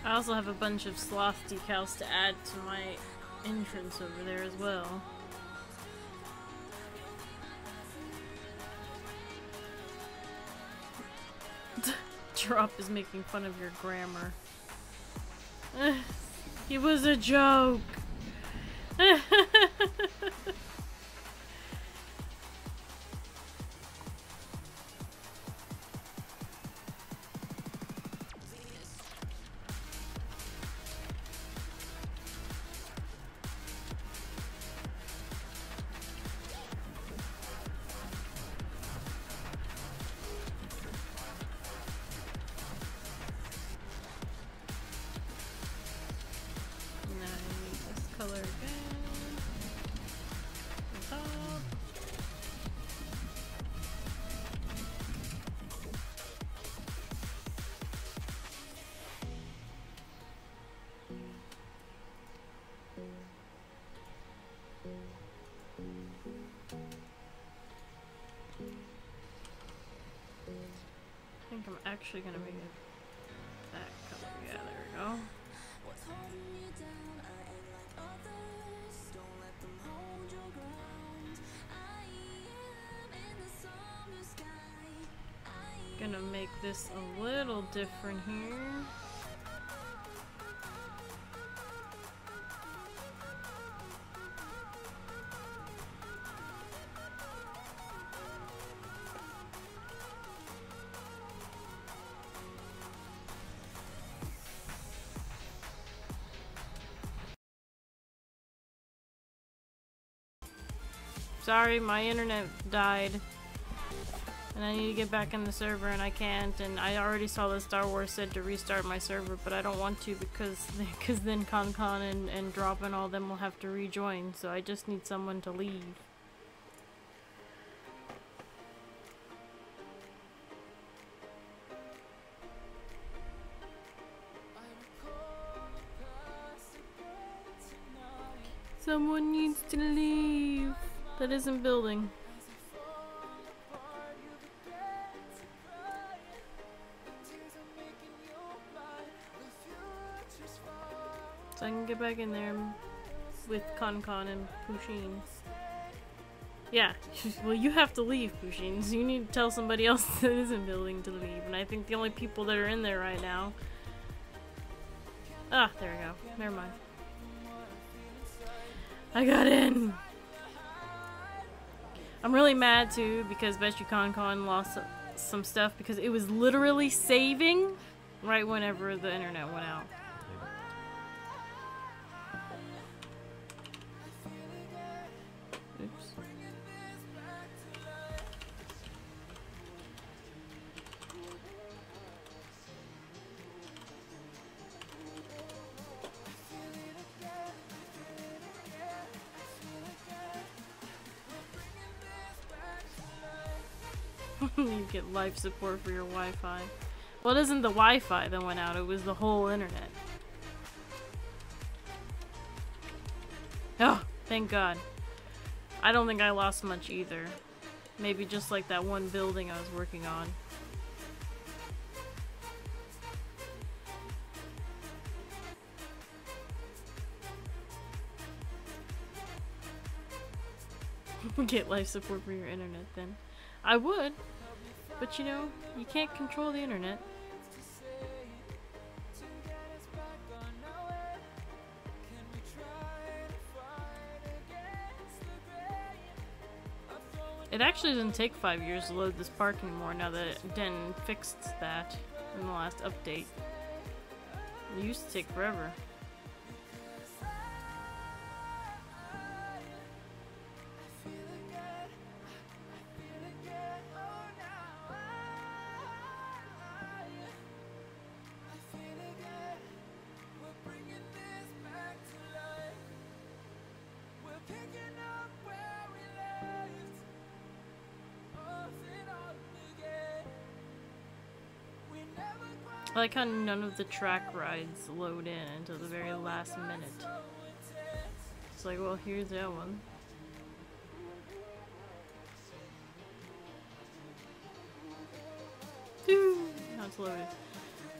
I also have a bunch of sloth decals to add to my entrance over there as well. Drop is making fun of your grammar. It was a joke. I think I'm actually gonna make it that color. Yeah, there we go. Gonna make this a little different here. Sorry, my internet died. And I need to get back in the server and I can't. And I already saw the Star Wars said to restart my server, but I don't want to because then ConCon and Drop and all them will have to rejoin. So I just need someone to leave. Someone needs to leave. That isn't building. So I can get back in there with ConCon and Pusheen. Yeah, well you have to leave, Pusheen, so you need to tell somebody else that isn't building to leave. And I think the only people that are in there right now... Ah, there we go. Never mind. I got in! I'm really mad too because BetYouConCon lost some stuff because it was literally saving right whenever the internet went out. Oops. You get life support for your Wi-Fi. Well, it isn't the Wi-Fi that went out, it was the whole internet. Oh, thank God. I don't think I lost much either. Maybe just like that one building I was working on. Get life support for your internet then. I would, but you know, you can't control the internet. It actually doesn't take 5 years to load this park anymore now that Den fixed that in the last update. It used to take forever. I like how none of the track rides load in until the very last minute. It's like, well, here's that one. Now it's loaded.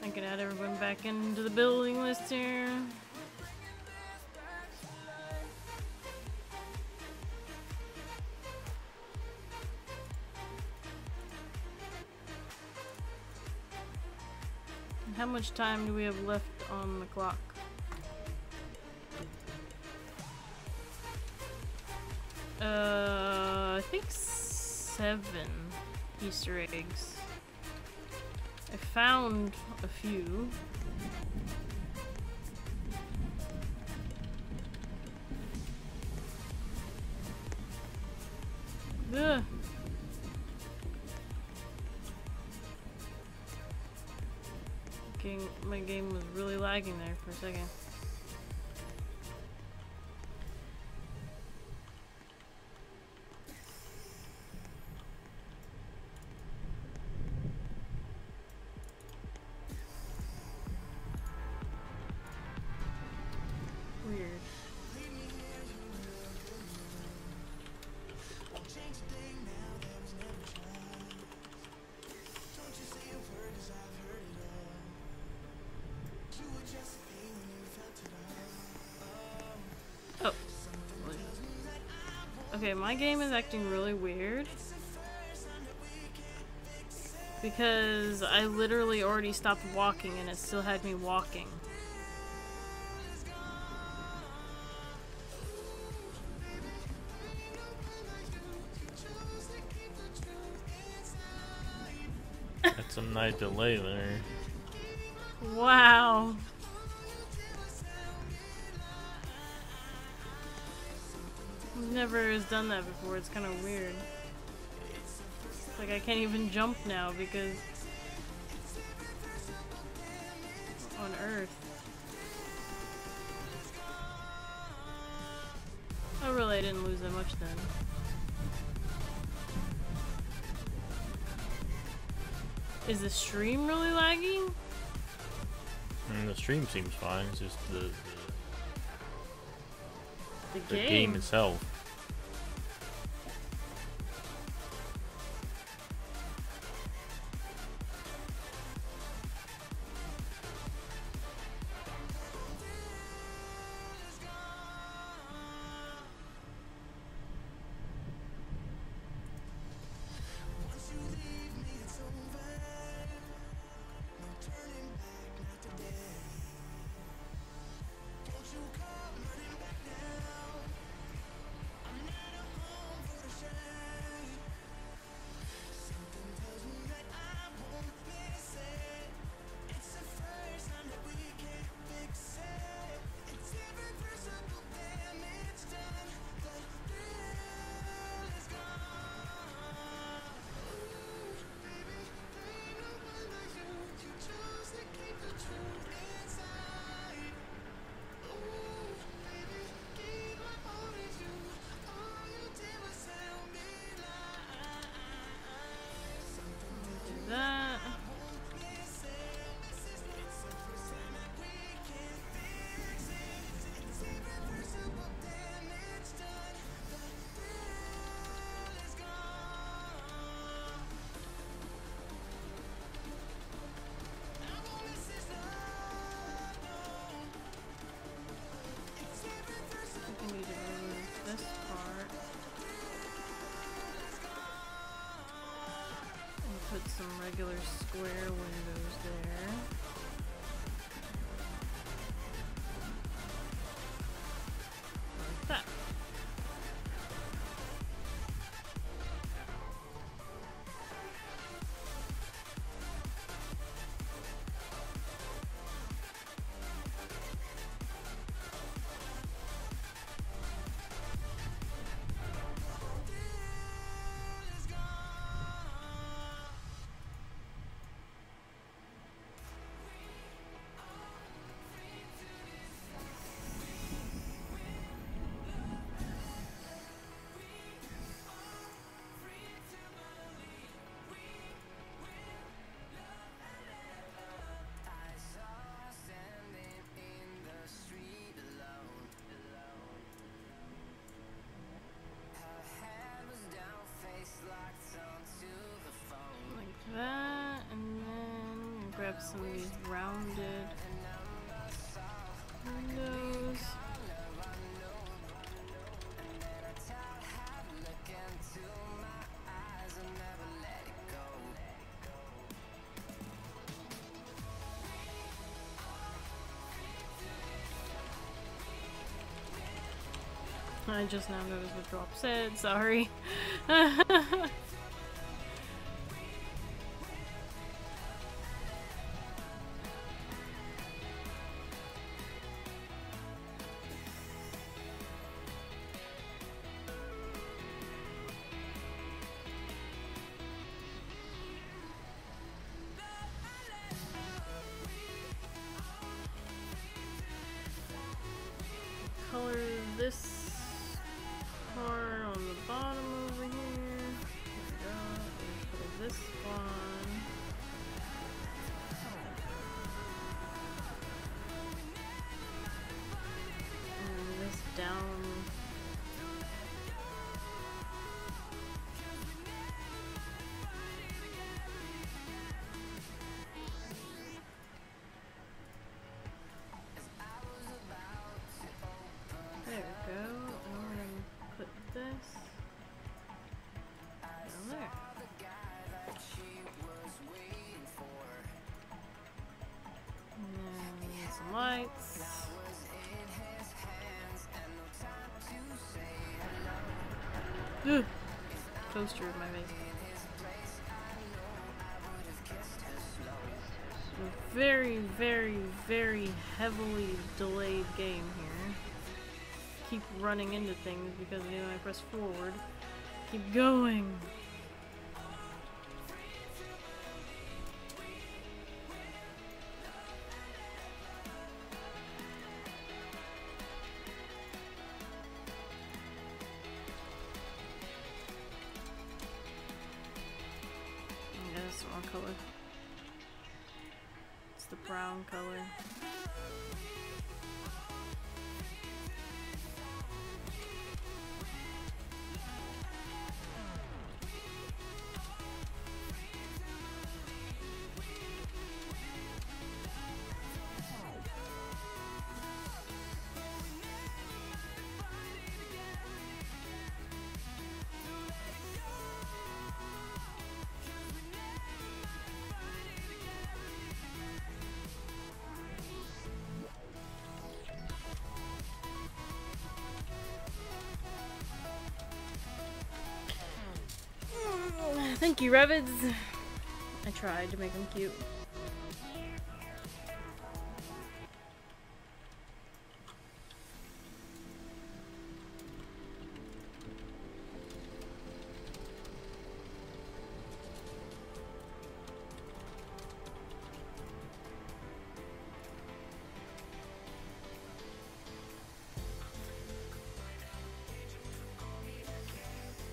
I can add everyone back into the building list here. How much time do we have left on the clock? I think 7 Easter eggs. I found a few. Ugh. My game was really lagging there for a second. Weird. Okay, my game is acting really weird because I literally already stopped walking and it still had me walking. That's a nice delay there. Wow. Never has done that before. It's kind of weird. It's like I can't even jump now because on Earth. Oh really, I didn't lose that much then. Is the stream really lagging? The stream seems fine. It's just the game. game itself. Some regular square windows there. Like that. That, and then grab some of these rounded windows. I just now noticed what Drop said, sorry. Color this part on the bottom over here. There we go. And color this one. And this down. There we go. And I'm gonna put this down there. And then some lights. Ugh. Toaster in my face. A very, very, very heavily delayed game here. keep running into things because you know I press forward. Keep going. Yeah, that's the wrong color. It's the brown color. Thank you, Revids. I tried to make them cute.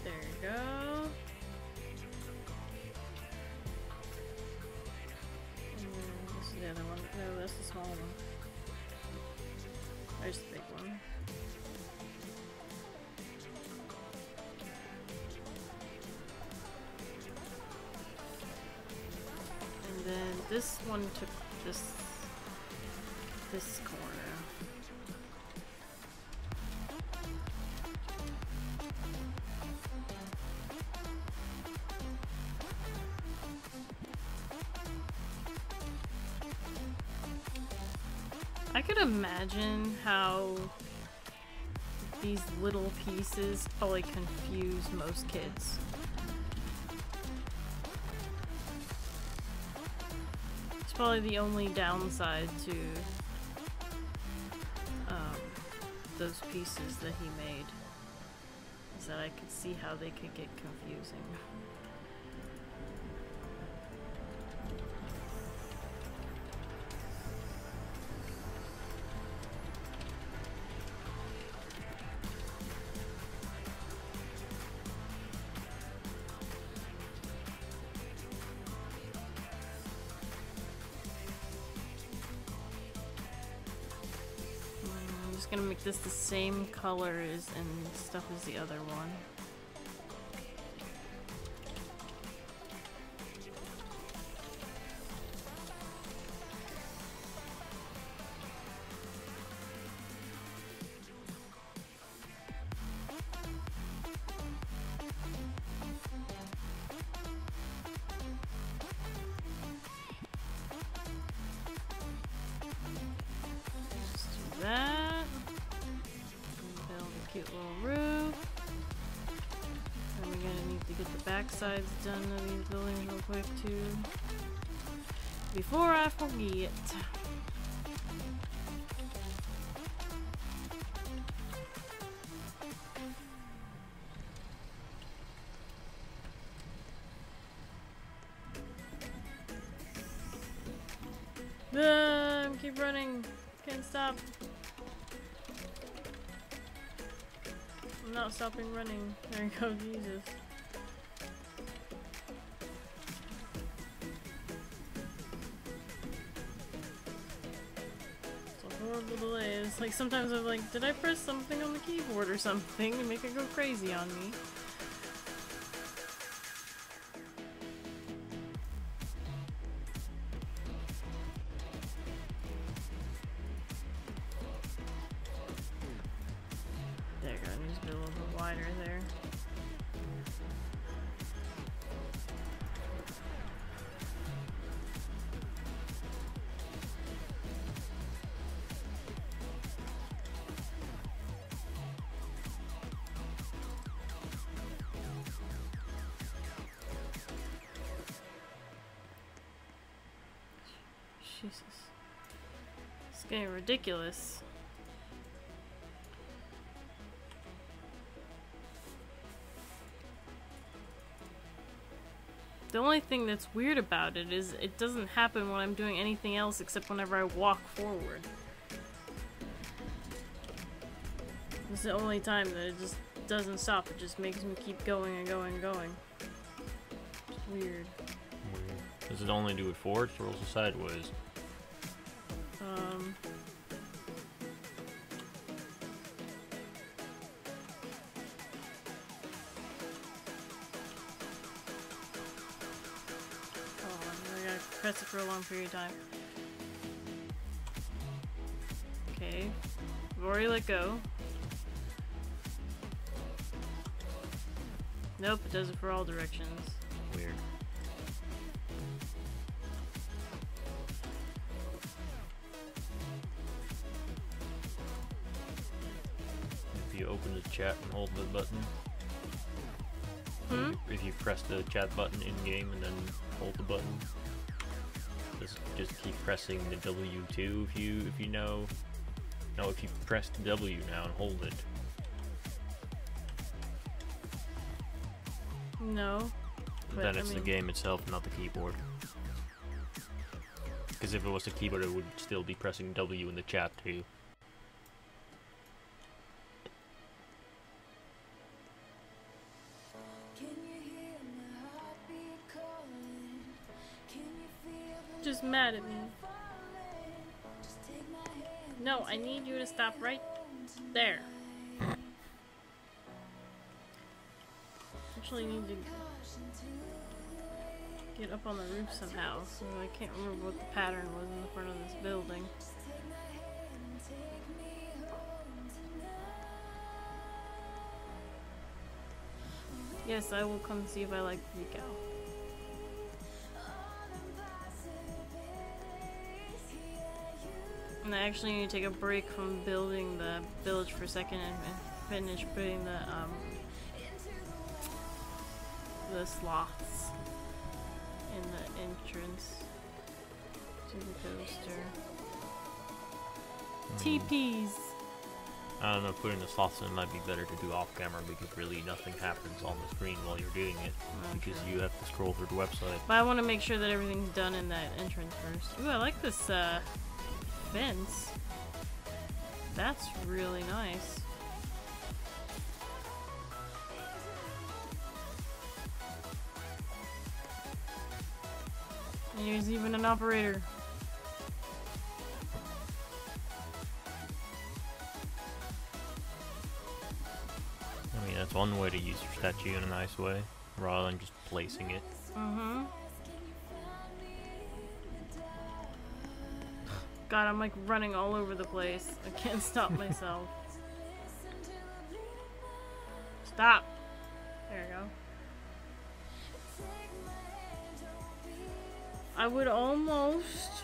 There you go. This is the other one. No, that's the small one. There's the big one. And then this one took this corner. I could imagine how these little pieces probably confuse most kids. It's probably the only downside to those pieces that he made, is that I could see how they could get confusing. Gonna make this the same color as and stuff as the other one. Just do that. Cute little roof. And we're gonna need to get the back sides done of these buildings real quick too, before I forget. Keep running. Can't stop. I'm not stopping running. There you go, Jesus. It's a horrible delay. It's like sometimes I'm like, did I press something on the keyboard or something to make it go crazy on me? Jesus. It's getting ridiculous. The only thing that's weird about it is it doesn't happen when I'm doing anything else except whenever I walk forward. It's the only time that it just doesn't stop. It just makes me keep going and going and going. It's weird. Does it only do it forwards or also sideways? Press it for a long period of time. Okay. I've already let go. Nope, it does it for all directions. Weird. If you open the chat and hold the button. If you press the chat button in game and then hold the button. Just keep pressing the W2 if you know. No, if you press W now and hold it. No. Then it's the game itself, not the keyboard. Because if it was the keyboard, it would still be pressing W in the chat too. Just mad at me. No, I need you to stop right there. Actually need to get up on the roof somehow, so I can't remember what the pattern was in the front of this building. Yes, I will come see if I like Rico. And I actually need to take a break from building the village for a second and finish putting the sloths in the entrance to the coaster. TPs. I don't know, putting the sloths in might be better to do off camera because really nothing happens on the screen while you're doing it. Because you have to scroll through the website. But I want to make sure that everything's done in that entrance first. Ooh, I like this fence. That's really nice. And there's even an operator. I mean, that's one way to use your statue in a nice way, rather than just placing it. God, I'm like running all over the place. I can't stop myself. Stop! There you go. I would almost...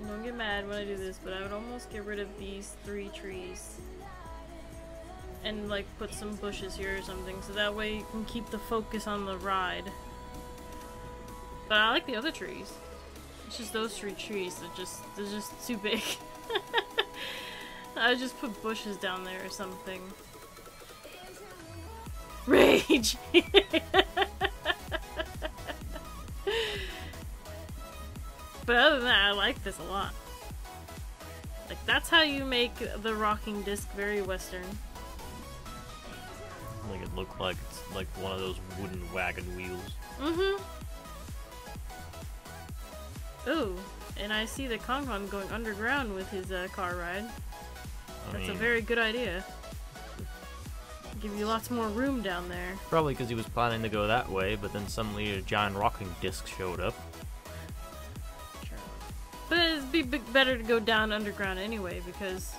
Don't get mad when I do this, but I would almost get rid of these 3 trees. And like put some bushes here or something, so that way you can keep the focus on the ride. But I like the other trees. It's just those 3 trees that they're just too big. I would just put bushes down there or something. Rage! But other than that, I like this a lot. Like, that's how you make the rocking disc very Western. Like it looked like it's like one of those wooden wagon wheels. Ooh, and I see the Kong going underground with his car ride. That's a very good idea. Give you lots more room down there. Probably because he was planning to go that way, but then suddenly a giant rocking disc showed up. Sure. But it'd be better to go down underground anyway, because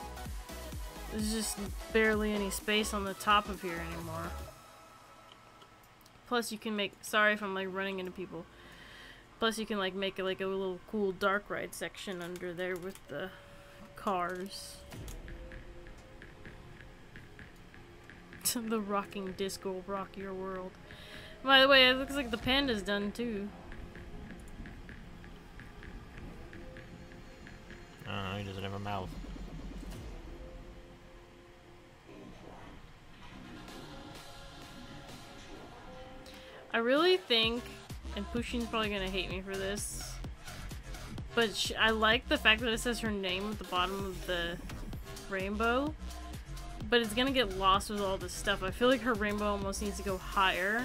there's just barely any space on the top of here anymore. Plus you can make... Sorry if I'm like running into people. Plus you can like make it like a little cool dark ride section under there with the cars. The rocking disc will rock your world. By the way, it looks like the panda's done too. He doesn't have a mouth. I really think, and Pushin's probably gonna hate me for this, but I like the fact that it says her name at the bottom of the rainbow, but it's gonna get lost with all this stuff. I feel like her rainbow almost needs to go higher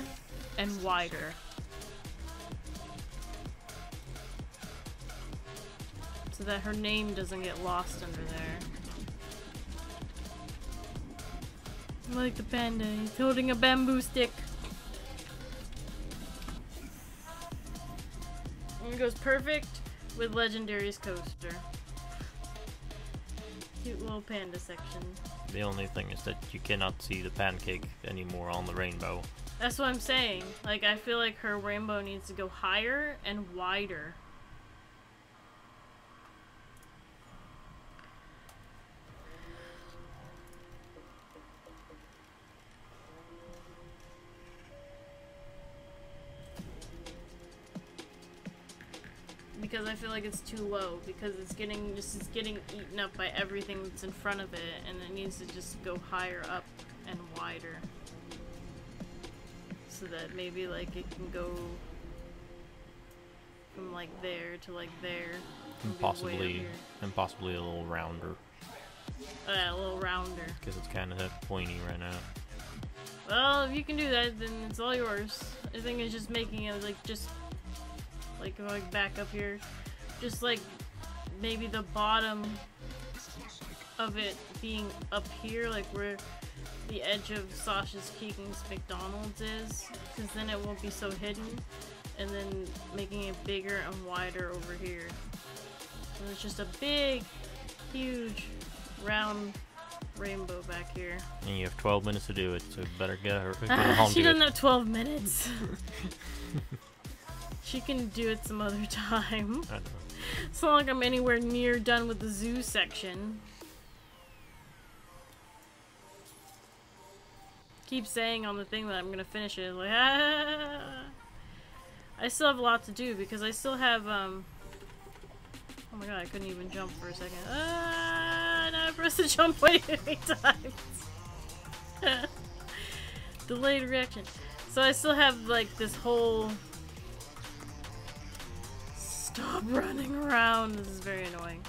and wider. So that her name doesn't get lost under there. I like the panda, he's holding a bamboo stick. And it goes perfect with Legendary's coaster. Cute little panda section. The only thing is that you cannot see the pancake anymore on the rainbow. That's what I'm saying. Like, I feel like her rainbow needs to go higher and wider. Because I feel like it's too low, because it's getting eaten up by everything that's in front of it, and it needs to just go higher up and wider. So that maybe like it can go from like there to like there. And possibly a little rounder. A little rounder. Because it's kind of pointy right now. Well, if you can do that, then it's all yours. I think it's just making it like just like going back up here, just like maybe the bottom of it being up here, like where the edge of Sasha's Keegan's McDonald's is, because then it won't be so hidden, and then making it bigger and wider over here. So it's just a big, huge, round rainbow back here. And you have 12 minutes to do it, so better get her home. She doesn't have 12 minutes. She can do it some other time. I know. It's not like I'm anywhere near done with the zoo section. Keep saying on the thing that I'm gonna finish it. Like, ah. I still have a lot to do because I still have, oh my god, I couldn't even jump for a second. Ah, now I pressed the jump way too many times. Delayed reaction. So I still have, like, this whole... Stop running around. This is very annoying.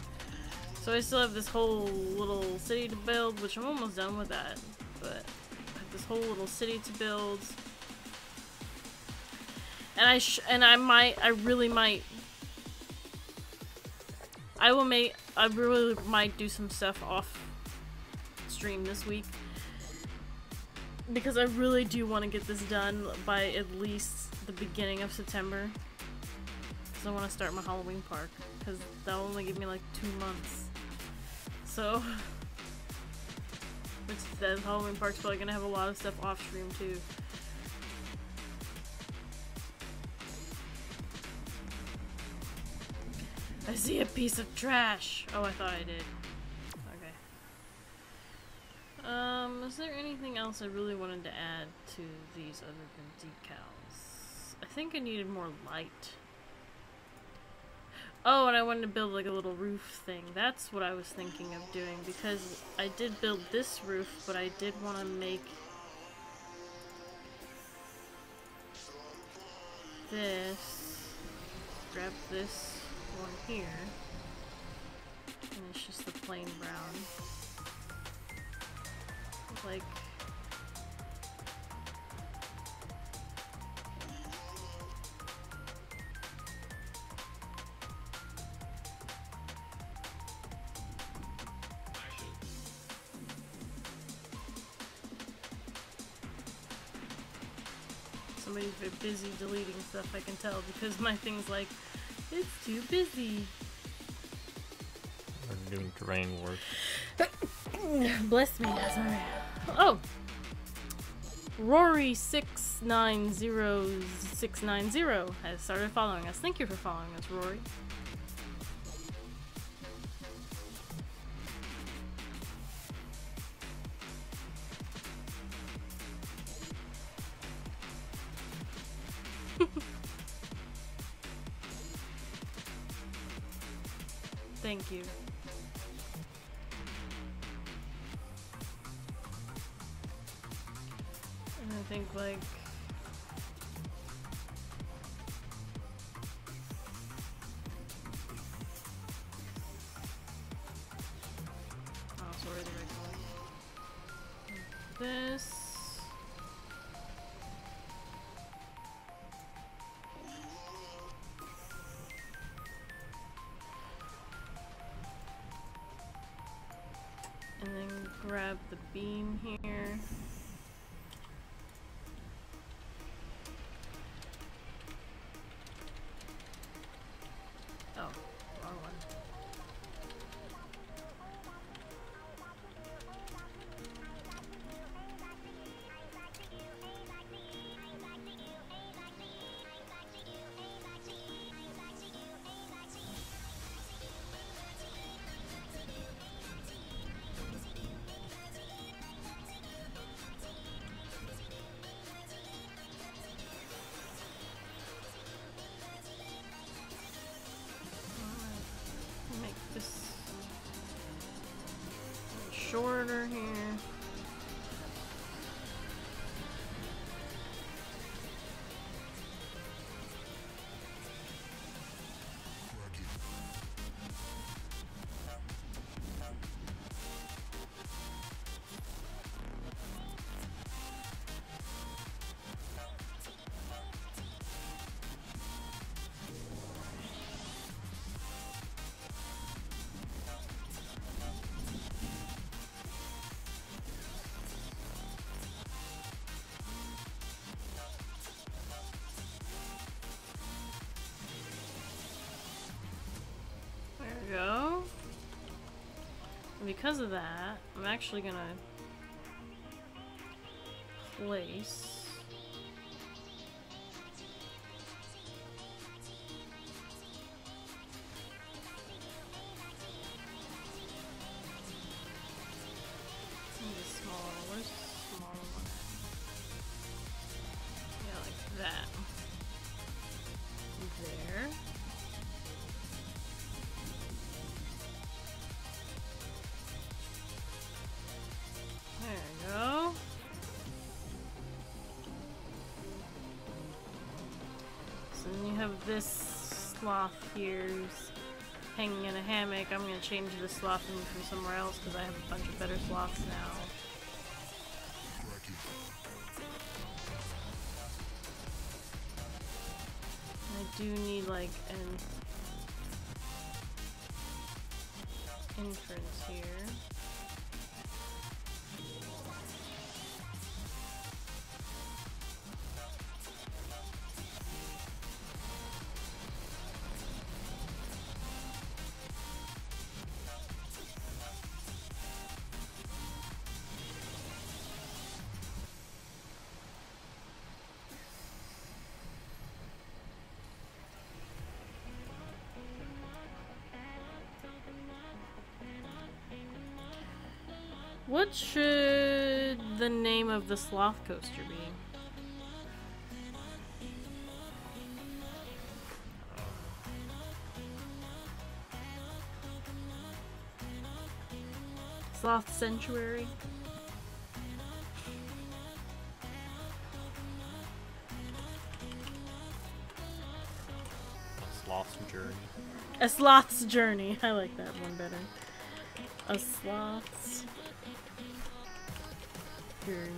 So I still have this whole little city to build, which I'm almost done with that. But I have this whole little city to build. And I really might do some stuff off stream this week. Because I really do want to get this done by at least the beginning of September. Because I want to start my Halloween park. Because that'll only give me like 2 months. So, which the Halloween park's probably going to have a lot of stuff off stream too. I see a piece of trash! Oh, I thought I did. Okay. Is there anything else I really wanted to add to these other than decals? I think I needed more light. Oh, and I wanted to build like a little roof thing. That's what I was thinking of doing, because I did build this roof, but I did want to make this, grab this one here, and it's just the plain brown. Like, somebody's been busy deleting stuff, I can tell, because my thing's like, it's too busy. We're doing terrain work. Bless me, sorry. Oh! Rory690690 has started following us. Thank you for following us, Rory. Thank you. And I think, like, this. And then grab the beam here. Oh, wrong one. Make this a little shorter here. There we go. And because of that, I'm actually gonna place the small, where's the small one? Yeah, like that. There. There we go. So then you have this sloth here who's hanging in a hammock. I'm gonna change this sloth and move from somewhere else because I have a bunch of better sloths now. I do need like an entrance here. What should the name of the sloth coaster be? Sloth Sanctuary? A sloth's journey. A sloth's journey. I like that one better. A sloth's journey.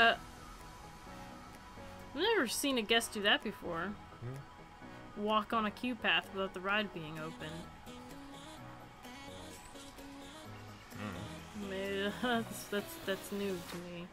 I've never seen a guest do that before. Walk on a queue path without the ride being open. Maybe that's new to me.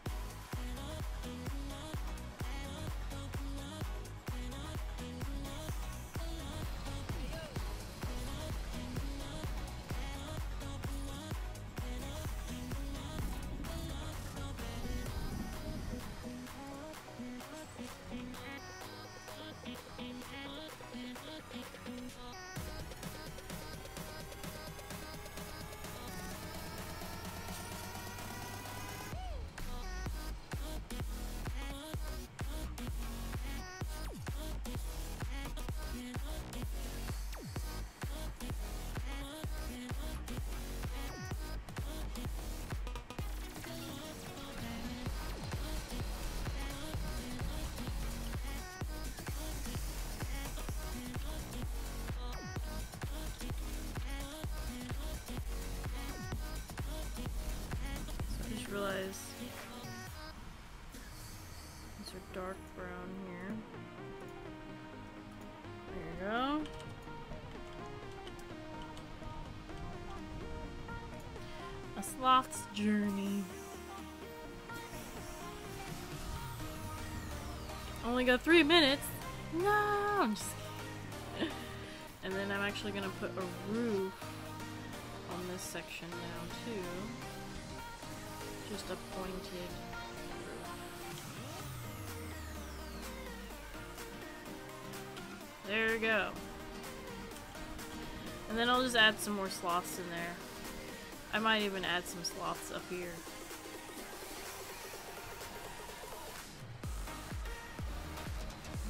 realize these are dark brown here. There you go. A sloth's journey. Only got 3 minutes. No, I'm just kidding. And then I'm actually gonna put a roof on this section now too. Just a pointed roof. There we go. And then I'll just add some more sloths in there. I might even add some sloths up here.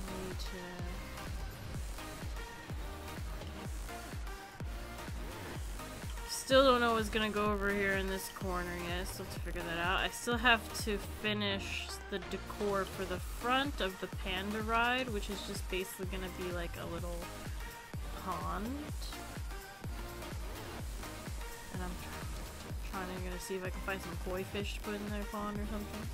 Need to... Still don't know what's gonna go over here in this corner yet. Still have to figure that out. I still have to finish the decor for the front of the panda ride, which is just basically gonna be like a little pond. And I'm gonna see if I can find some koi fish to put in their pond or something.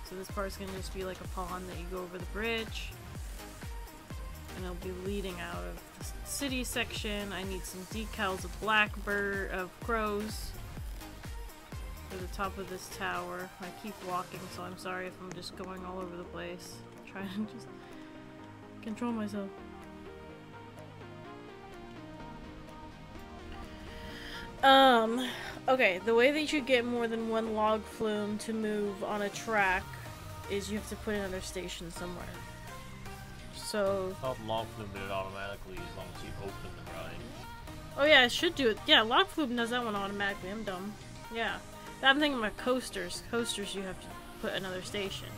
So this part's gonna just be like a pond that you go over the bridge. And it'll be leading out of the city section. I need some decals of crows for the top of this tower. I keep walking, so I'm sorry if I'm just going all over the place. I'm trying to just control myself. Okay, the way that you get more than one log flume to move on a track is you have to put another station somewhere. So... I thought log flume did it automatically as long as you open the ride. Oh yeah, it should do it. Yeah, log flume does that one automatically. I'm dumb. Yeah. I'm thinking about coasters. Coasters you have to put another station.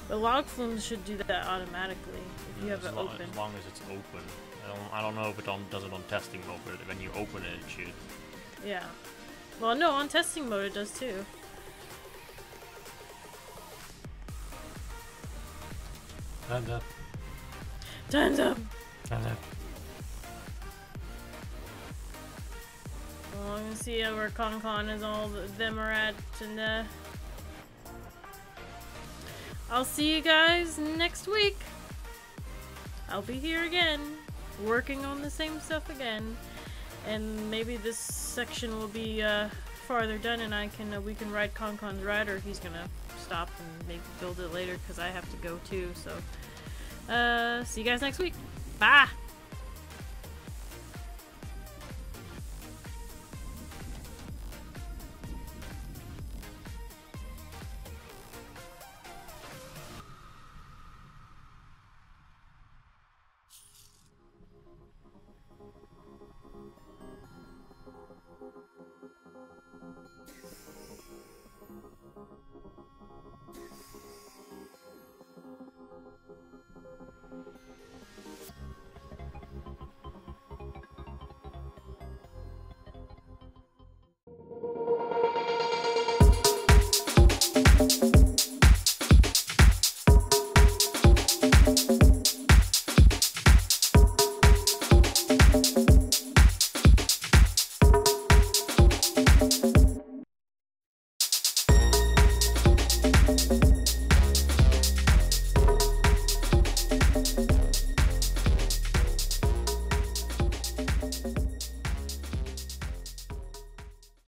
But log flumes should do that automatically if you have it open. As long as it's open. I don't know if it does it on testing mode, but when you open it, it should. Yeah. Well, no, on testing mode it does too. Time's up. Time's up! Time's up. Well, I'm gonna see where Con is all of them are at, and I'll see you guys next week. I'll be here again, working on the same stuff again. And maybe this section will be farther done, and we can ride Con's ride, or he's gonna stop and maybe build it later because I have to go too. So, see you guys next week. Bye.